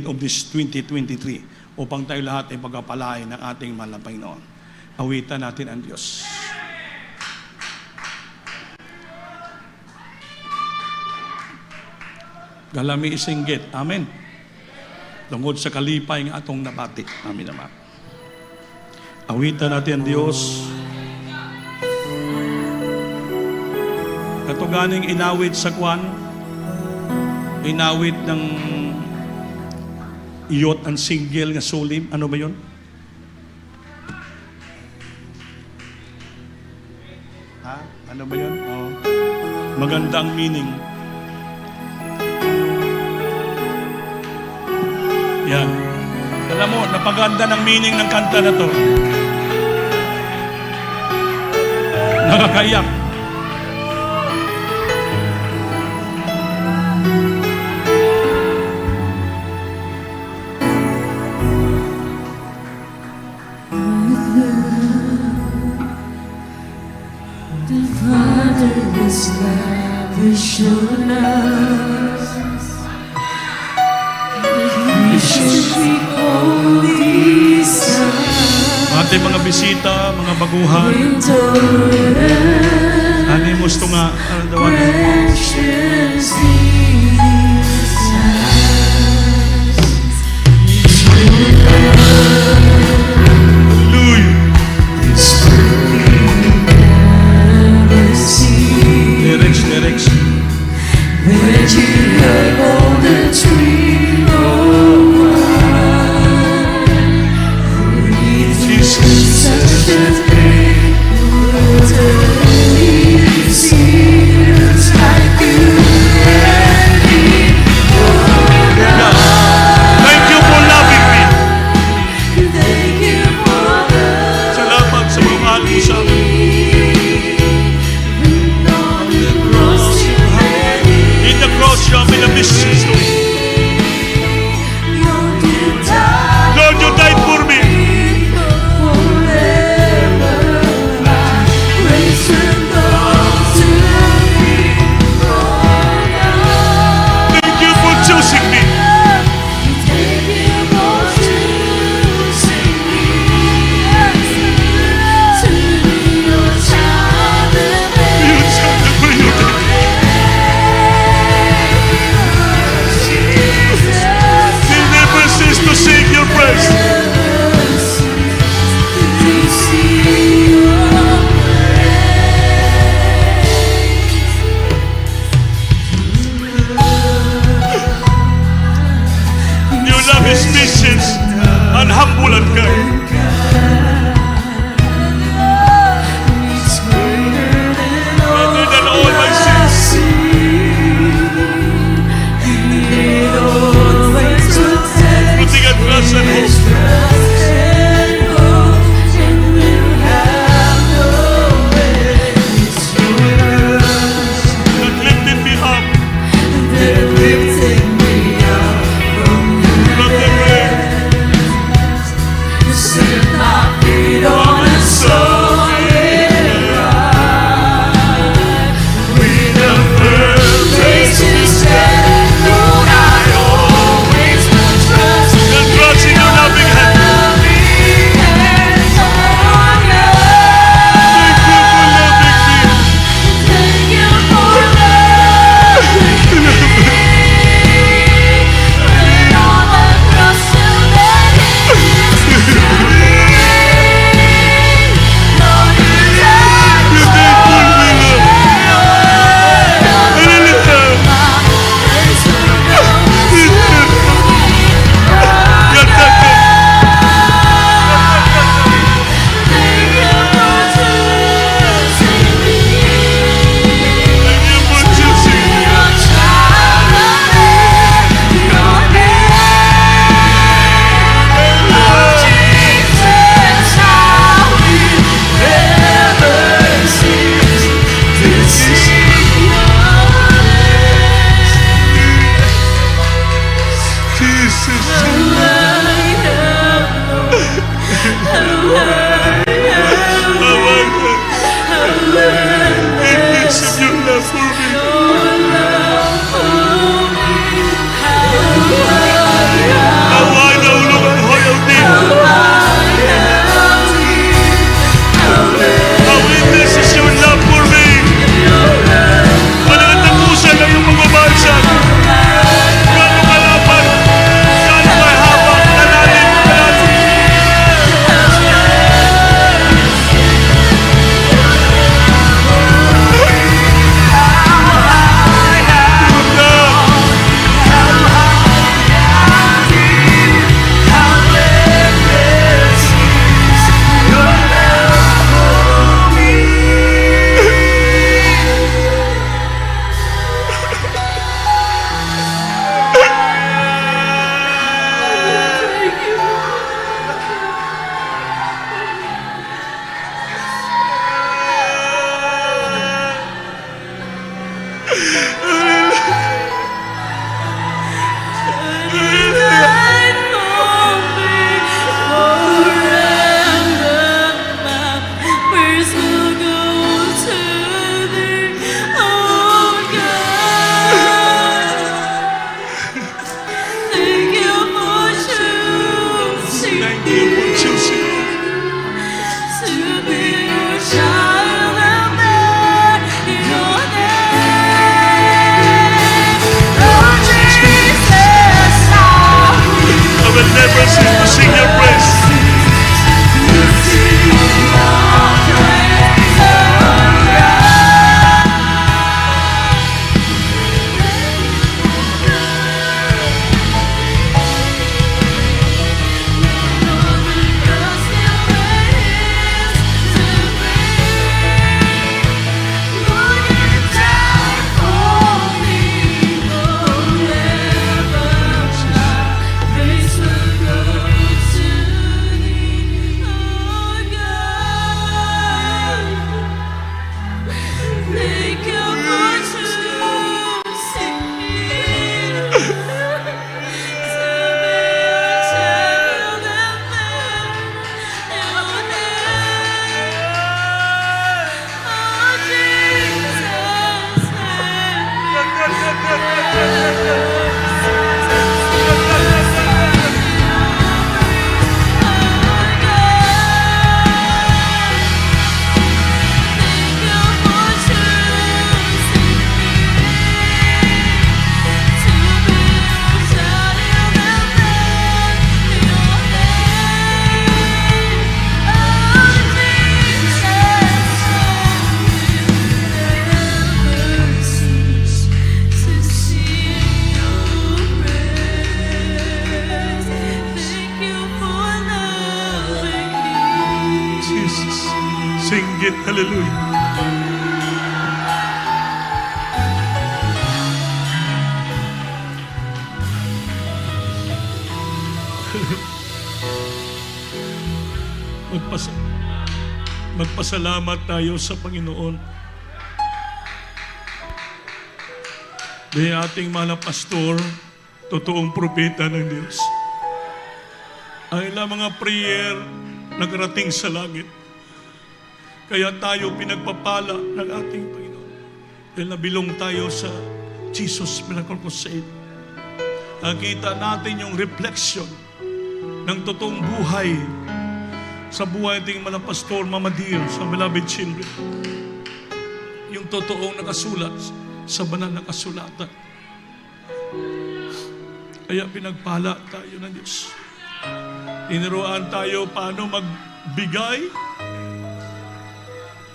of this 2023, upang tayo lahat ay pagkapalain ng ating mahal na Panginoon. Awitan natin ang Diyos. Galami isinggit. Amen. Tungod sa kalipay ng atong nabati. Amen naman. Awitan natin ang Diyos. Ito ganing inawit sa kwan. Inawit ng iyot ang single nga sulim. Ano ba yun? Ha? Ano ba yun? Oh. Magandang meaning. Yan. Alam mo, napaganda ng meaning ng kanta na to. Nakakaiyak. The Father is lavish on us. We should recall these signs. Ating mga bisita, mga baguhan. Ani mo ito nga, Precious these signs. Hallelujah. Never see Lyrics. where you have all the tree of life. Jesus. Such a thing would only see us like you and me. Oh God, Thank you for loving me. there Sing it, hallelujah. Magpasalamat tayo sa Panginoon. Dahil ating mga pastor, totoong propeta ng Diyos. Ang ilang mga prayer nagarating sa langit. Kaya tayo pinagpapala ng ating Panginoon. Dahil nabilong tayo sa Jesus Miracle Crusade. Nakita natin yung reflection ng totoong buhay sa buhay ating mga pastor, Mama Dear, sa beloved children. Yung totoong nakasulat sa banal na kasulatan. Kaya pinagpala tayo ng Diyos. Tinuruan tayo paano magbigay,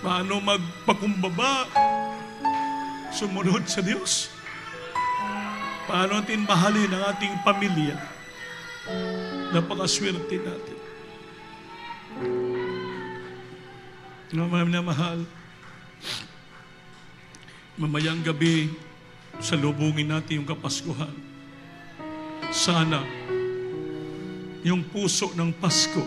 paano magpakumbaba, sumunod sa Diyos, paano natin mahalin ang ating pamilya. Napakaswerte natin. Mga mahal, mamayang gabi, salubungin natin yung Kapaskuhan. Sana, yung puso ng Pasko,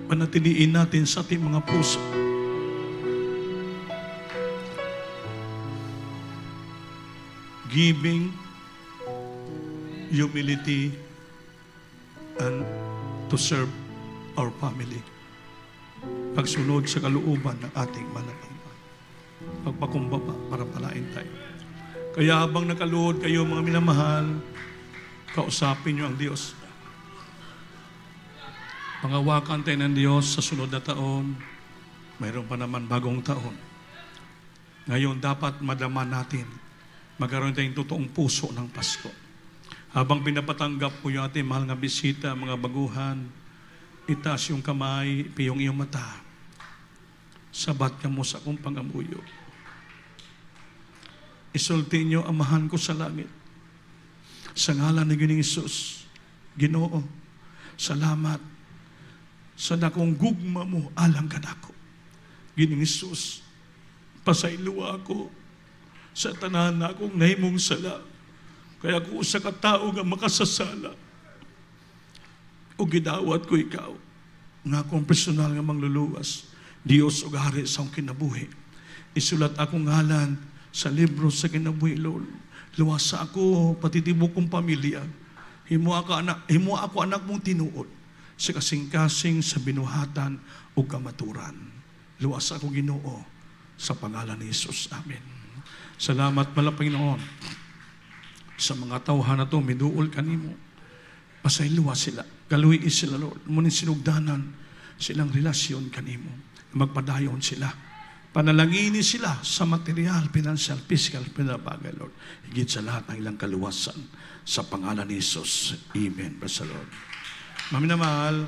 panatiliin natin sa ating mga puso. Giving, humility, and to serve our family. Pagsunod sa kalooban ng ating mananampalataya. Pagpakumbaba para palain tayo. Kaya habang nakaluhod kayo mga minamahal, kausapin niyo ang Diyos. Pangawakan tayo ng Diyos sa sunod na taon. Mayroon pa naman bagong taon. Ngayon dapat madama natin. Magkaroon tayong totoong puso ng Pasko. Habang pinapatanggap ko yung ating mahal na bisita, mga baguhan, itaas yung kamay, piyong iyong mata. Sabat ka mo sa akong pangamuyo. Isulti niyo, amahan ko sa langit. Sa ngalan ni Ginoong Hesus, Ginoo, salamat sa dakong gugma mo alang kanako. Ginoong Hesus, pasayloa ako sa tanan na akong nahimong sala. Kaya kung sa katao nga makasasala, o gidawat ko ikaw, nga akong personal nga mangluluwas, Diyos o hari sa akong kinabuhi. Isulat akong ngalan sa libro sa kinabuhi, Lord. Luwasa ako, patitibo kong pamilya. Himo ako anak mong tinuod sa kasing-kasing sa binuhatan o kamaturan. Luwasa ako, Ginoo, sa pangalan ni Jesus. Amen. Salamat pala, Panginoon. Sa mga tawhan na to, miduol kanimo. Pasayluwa sila. Galuin sila, Lord. Munin sinugdanan silang relasyon kanimo. Magpadayon sila. Panalanginin sila sa material, financial, physical, pinabagay, Lord. Higit sa lahat ng ilang kaluwasan. Sa pangalan ni Jesus. Amen. Praise the Lord. Mami na mahal,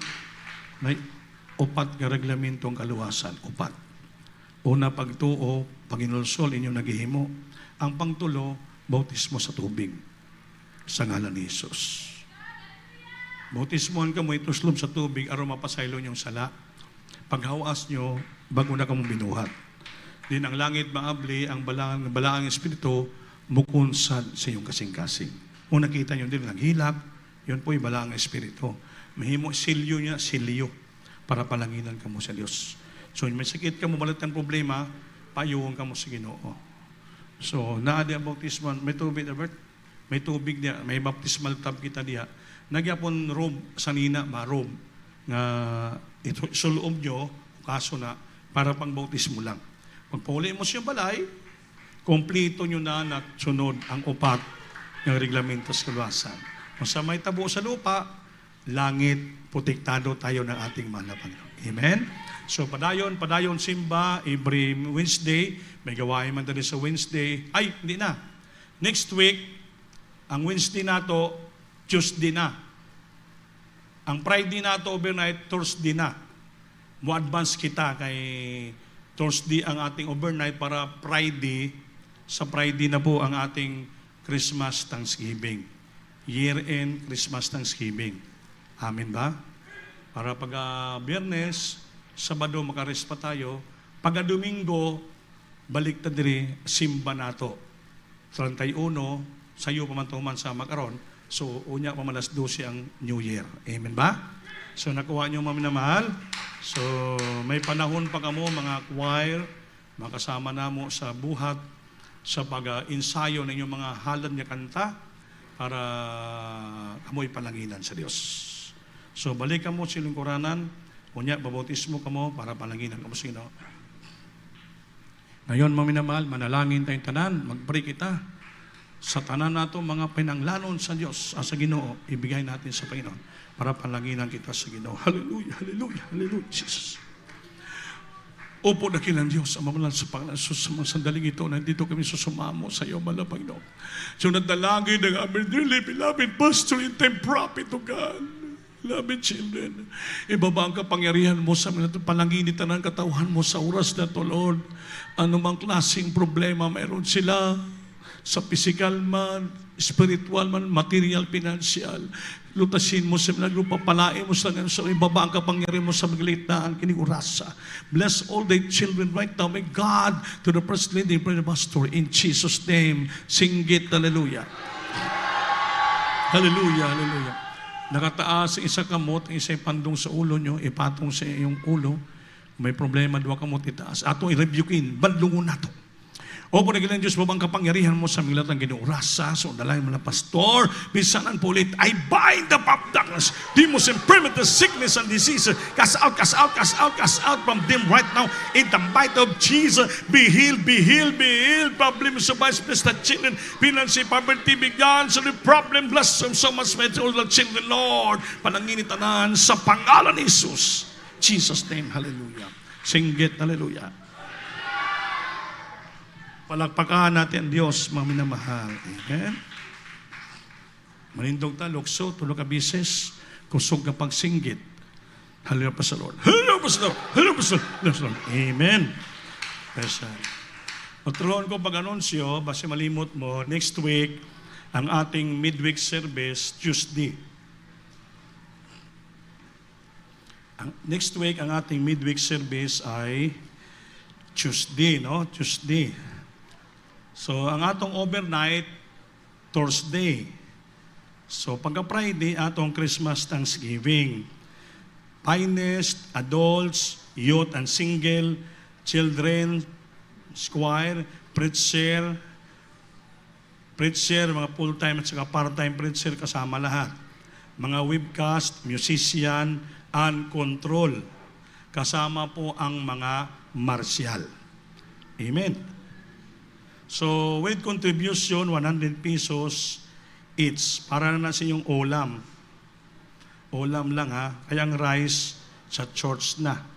may upat nga reglamento ang kaluwasan. Upat. Una, pagtuo, Panginulsol, inyong naghihimo. Ang pangtulo, bautismo sa tubig. Sa ngalan ni Jesus. Bautismoan ka mo ituslom sa tubig, aron mapasaylo niyong sala. Paghawas nyo, bago na ka mong binuhat. Din ang langit maabli, ang balaang espiritu, mukunsad sa iyong kasing-kasing. Kung nakita nyo din, naghilak, yun po yung balaang espiritu. Mahimo silyo niya, silyo, para palanginan ka mo sa Diyos. So, may sakit ka mo, balat ng problema, payuhong ka mo sa Ginoo. So, naadi ang bautismo, may tubig, Albert? May tubig niya, may baptismal tab kita diya. Nagyapon room, sanina, room, nga ito, suloob nyo, kaso na, para pang bautismo lang. Pagpauli mo siya balay, kompleto nyo na sunod ang upat ng reglamento sa kaluwasan. Kung sa may tabo sa lupa, langit, protektado tayo ng ating mahal na Panginoon. Amen? So, padayon simba, every Wednesday, may gawain man tayo sa Wednesday. Ay, hindi na. Next week, ang Wednesday na to, Tuesday na. Ang Friday na to, overnight, Thursday na. Mo-advance kita kay Thursday ang ating overnight para Friday, sa Friday na po ang ating Christmas Thanksgiving. Year-end Christmas Thanksgiving. Amen ba? Para pag Biyernes, Sabado makares pa tayo. Pagka Domingo, balik ta diri, simba nato. 31, sayo pa man tuman sa makaron. So, unya pa malas 12 ang New Year. Amen ba? So, nakuha nyo maminamahal. So, may panahon pa kamo mga choir, makasama na mo sa buhat, sa pag-ensayo ng inyong mga halad niya kanta para kamo'y palanginan sa Diyos. So, balik kamo sa lingkuranan, unya, babautismo kamo para palanginan kamo sa Ginoo. Ngayon, maminamahal, manalangin tayong tanan, mag-pray kita sa tanan nato mga pinanglanon sa Diyos, sa Ginoo, ibigay natin sa Panginoon para palanginan kita sa Ginoo. Hallelujah, hallelujah, hallelujah, Jesus. Opo na kilang Diyos, ang mamalan sa Panginoon, sa mga sandaling ito, nandito kami susumamo sa iyo, mahal na Panginoon. So, nagdalangin ng aming dearly beloved pastor in time prophet to God. Beloved children, ibaba ang kapangyarihan mo sa mga palanginitan ng katauhan mo sa oras na to, Lord. Anumang klaseng problema mayroon sila, sa physical man, spiritual man, material, financial. Lutasin mo sa mga lupa, palain mo sa ibaba ang kapangyarihan mo sa magilit na ang kinigurasa. Bless all the children right now. May God to the first lady, the pastor, in Jesus' name. Sing it, hallelujah. Hallelujah, hallelujah. Nakataas ang isa kamot, ang isa pandong sa ulo nyo, ipatong sa iyong ulo. May problema, duwa kamot itaas. Ato i-rebukein, bandungon nato. O kung nagilang Diyos, babang kapangyarihan mo sa milat ng ginuurasa, so dalayan mo na pastor, bisanan po ulit, I bind the power of darkness, demons, infirmities, sickness, and disease. Cast out, cast out, cast out, cast out from them right now. In the might of Jesus, be healed, be healed, be healed. Problems of vice, bless the children, financial poverty, bigyan, so the problem, bless them so much, with all the children, Lord. Pananginitanan sa pangalan ni Jesus. Jesus' name, hallelujah. Sing it, hallelujah. Palakpakan natin ang Diyos, mga minamahal. Amen? Manindog ta, lukso, tulog ka bises, kusog ka pagsinggit. Hallelujah pa sa Lord. Hallelujah pa sa Lord. Hallelujah pa sa Lord. Amen. Pesa. Magtuloan ko pag-anunsyo, basta malimot mo, next week, ang ating midweek service, Tuesday. Next week, ang ating midweek service ay Tuesday, no? Tuesday. So, ang atong overnight, Thursday. So, pagka-Friday, atong Christmas Thanksgiving. Finest, adults, youth and single, children, choir, preacher, mga full-time at saka part-time preacher kasama lahat. Mga webcast, musician, and control. Kasama po ang mga martial. Amen. So, with contribution, 100 pesos each. Para na sa inyong ulam. Ulam lang ha. Kaya ang rice sa church na.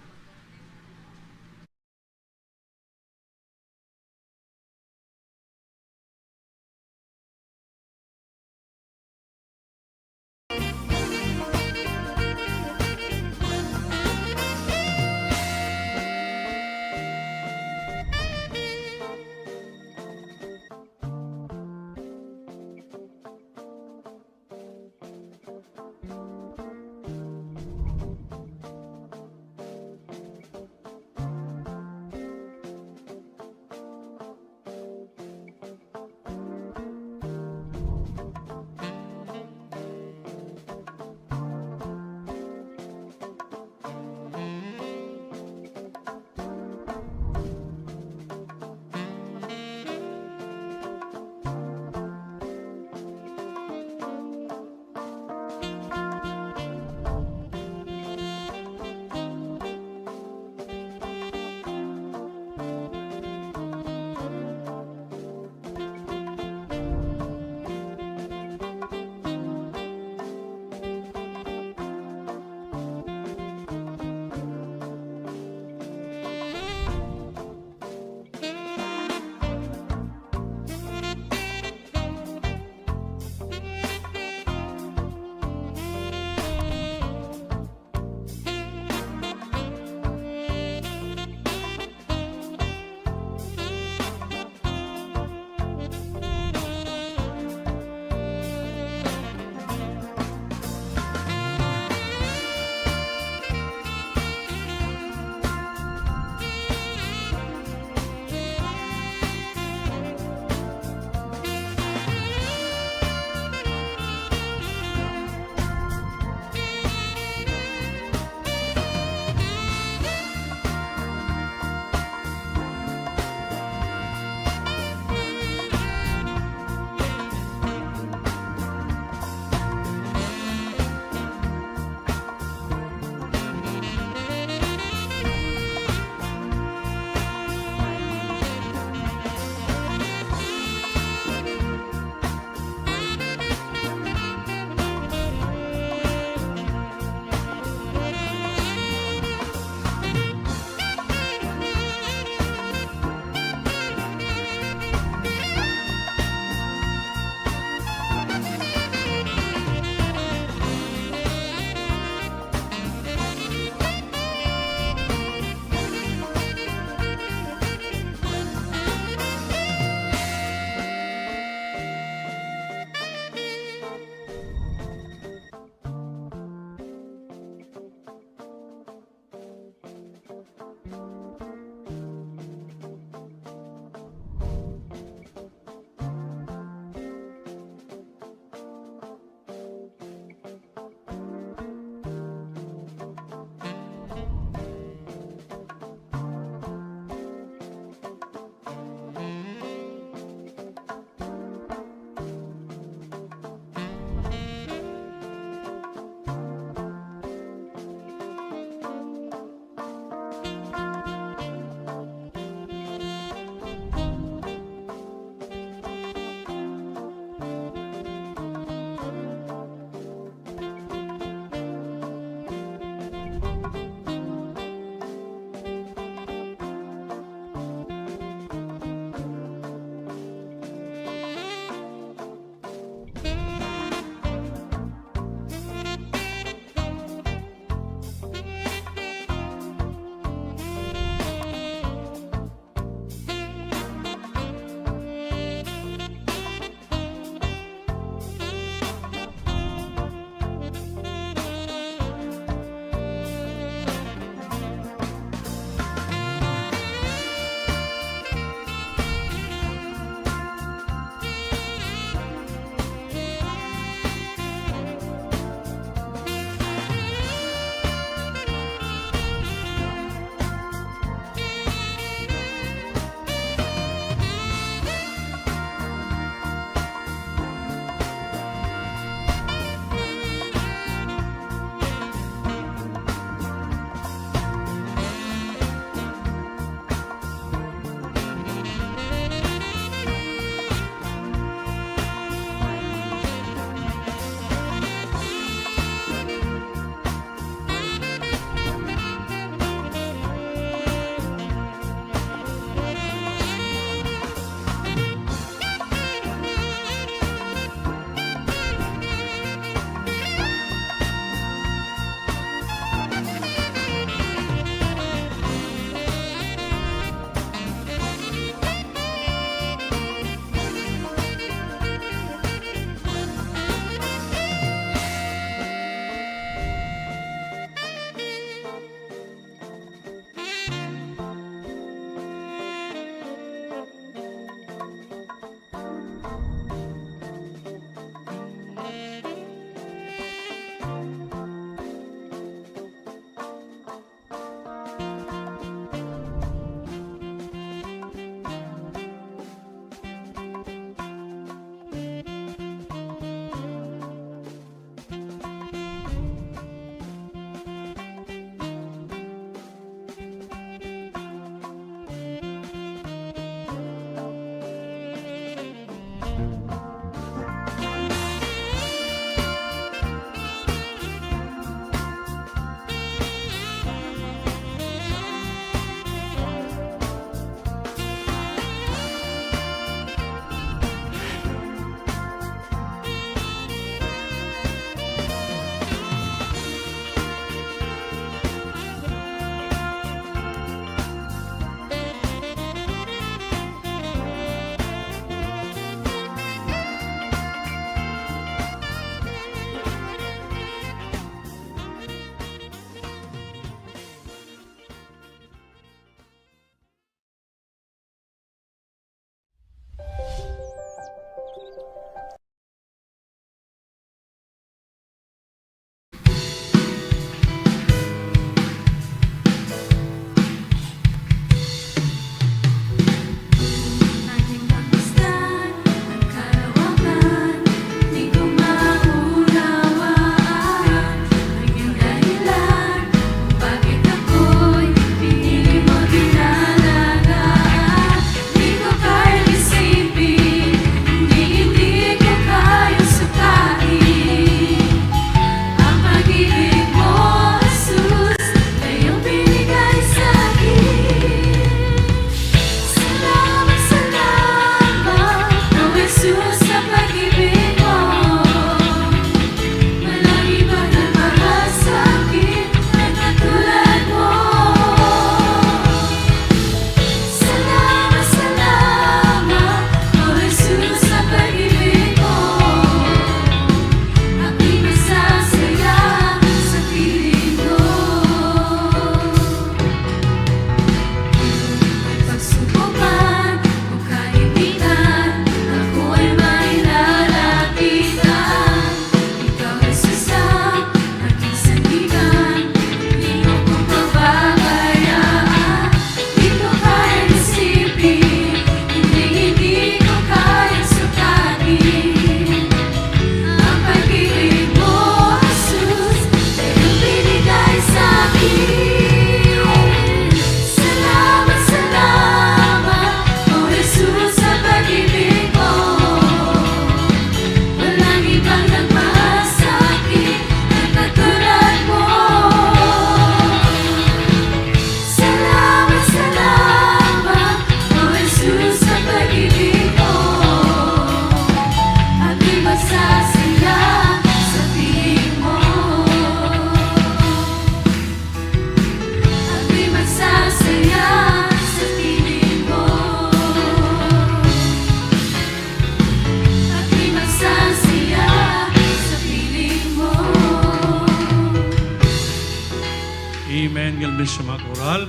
bless sa mga koral.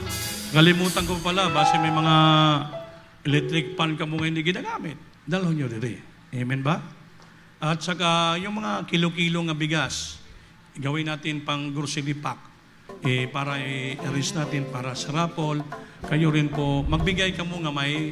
Kalimutan ko pala, base may mga electric pan ka mo ngayon hindi ginagamit. Dalhin nyo rin. Amen ba? At saka yung mga kilo-kilo nga bigas, gawin natin pang grocery pack para i-arrange natin para sa raffle. Kayo rin po, magbigay ka mo nga may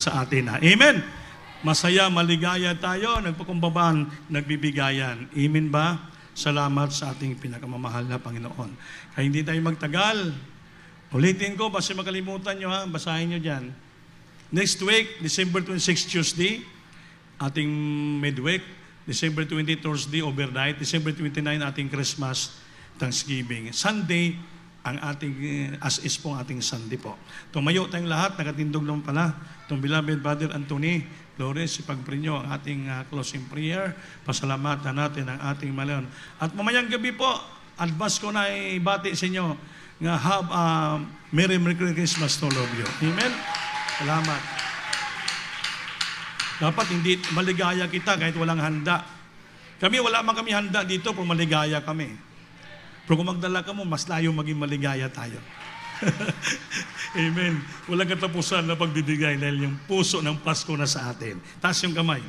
sa atin. Amen. Masaya, maligaya tayo, nagpakumbabaan, nagbibigayan. Amen ba? Salamat sa ating pinakamamahal na Panginoon. Kaya hindi tayo magtagal. Ulitin ko, basta makalimutan nyo ha, basahin nyo dyan. Next week, December 26 Tuesday, ating midweek, December 20 Thursday, overnight, December 29 ating Christmas, Thanksgiving. Sunday, ang ating, as is pong ating Sunday po. Tumayo tayong lahat, nakatindog naman pala. Itong beloved Brother Anthony Flores, ipagprinyo ang ating closing prayer. Pasalamatan natin ang ating malayon. At mamayang gabi po, advance ko na ibati sa inyo nga have a Merry Christmas to all of you. Amen? Salamat. Dapat hindi maligaya kita kahit walang handa. Kami, wala man kami handa dito kung maligaya kami. Pero kung magdala ka mo, mas layo maging maligaya tayo. Amen. Walang katapusan na pagbibigay dahil yung puso ng Pasko na sa atin. Taas yung kamay.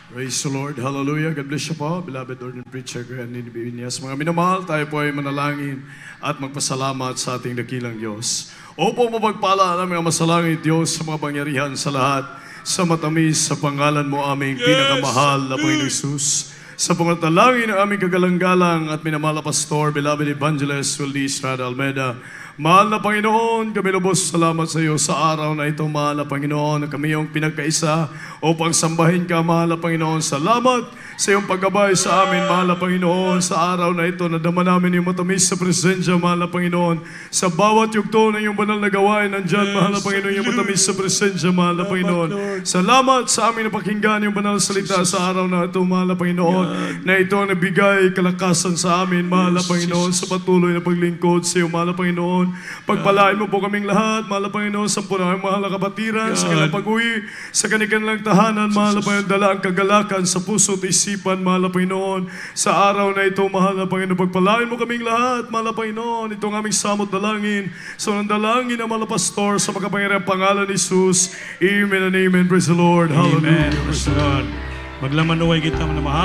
Praise the Lord. Hallelujah. God bless you po, beloved Lord and Preacher Granny Binias. Mga minamahal, tayo po ay manalangin at magpasalamat sa ating dakilang Diyos. Opo, mapagpala namin ang masalangit Diyos sa mga pangyarihan sa lahat, sa matamis sa pangalan mo aming pinakamahal na Panginoon Hesus. Sa pangatalangin ng aming kagalang-galang at minamahal na Pastor, beloved Evangelist Wildy Estrada Almeida. Mahal na Panginoon, kami lubos salamat sa iyo sa araw na ito, mahal na Panginoon, na kami yung pinagkaisa upang sambahin ka, mahal na Panginoon. Salamat sa iyong paggabay sa amin, mahal na Panginoon, sa araw na ito, nadama namin yung matamis sa presensya, mahal na Panginoon. Sa bawat yugto ng iyong banal na gawain, nandyan, mahal na Panginoon, yung matamis sa presensya, mahal na Panginoon. Salamat sa amin na pakinggan yung banal na salita sa araw na ito, mahal na Panginoon, na ito ang nabigay kalakasan sa amin, mahal na Panginoon, sa patuloy na paglingkod sa iyo, mahal na Panginoon. Pagpalain mo po kaming lahat, mahal na Panginoon, sa punang mahal na kabatiran, sa kanilang pag-uwi, sa kanilang tahanan, mahal na Panginoon, dala ang kagalakan sa puso at isipan, mahal na Panginoon, sa araw na ito, mahal na Panginoon, pagpalain mo kaming lahat, mahal na Panginoon, itong aming samot dalangin, so nang dalangin ang mahal na Pastor, sa makapangyarihang pangalan ni Jesus, Amen and Amen. Praise the Lord. Hallelujah. Amen. Praise the Lord. Maglaman kita na mahal.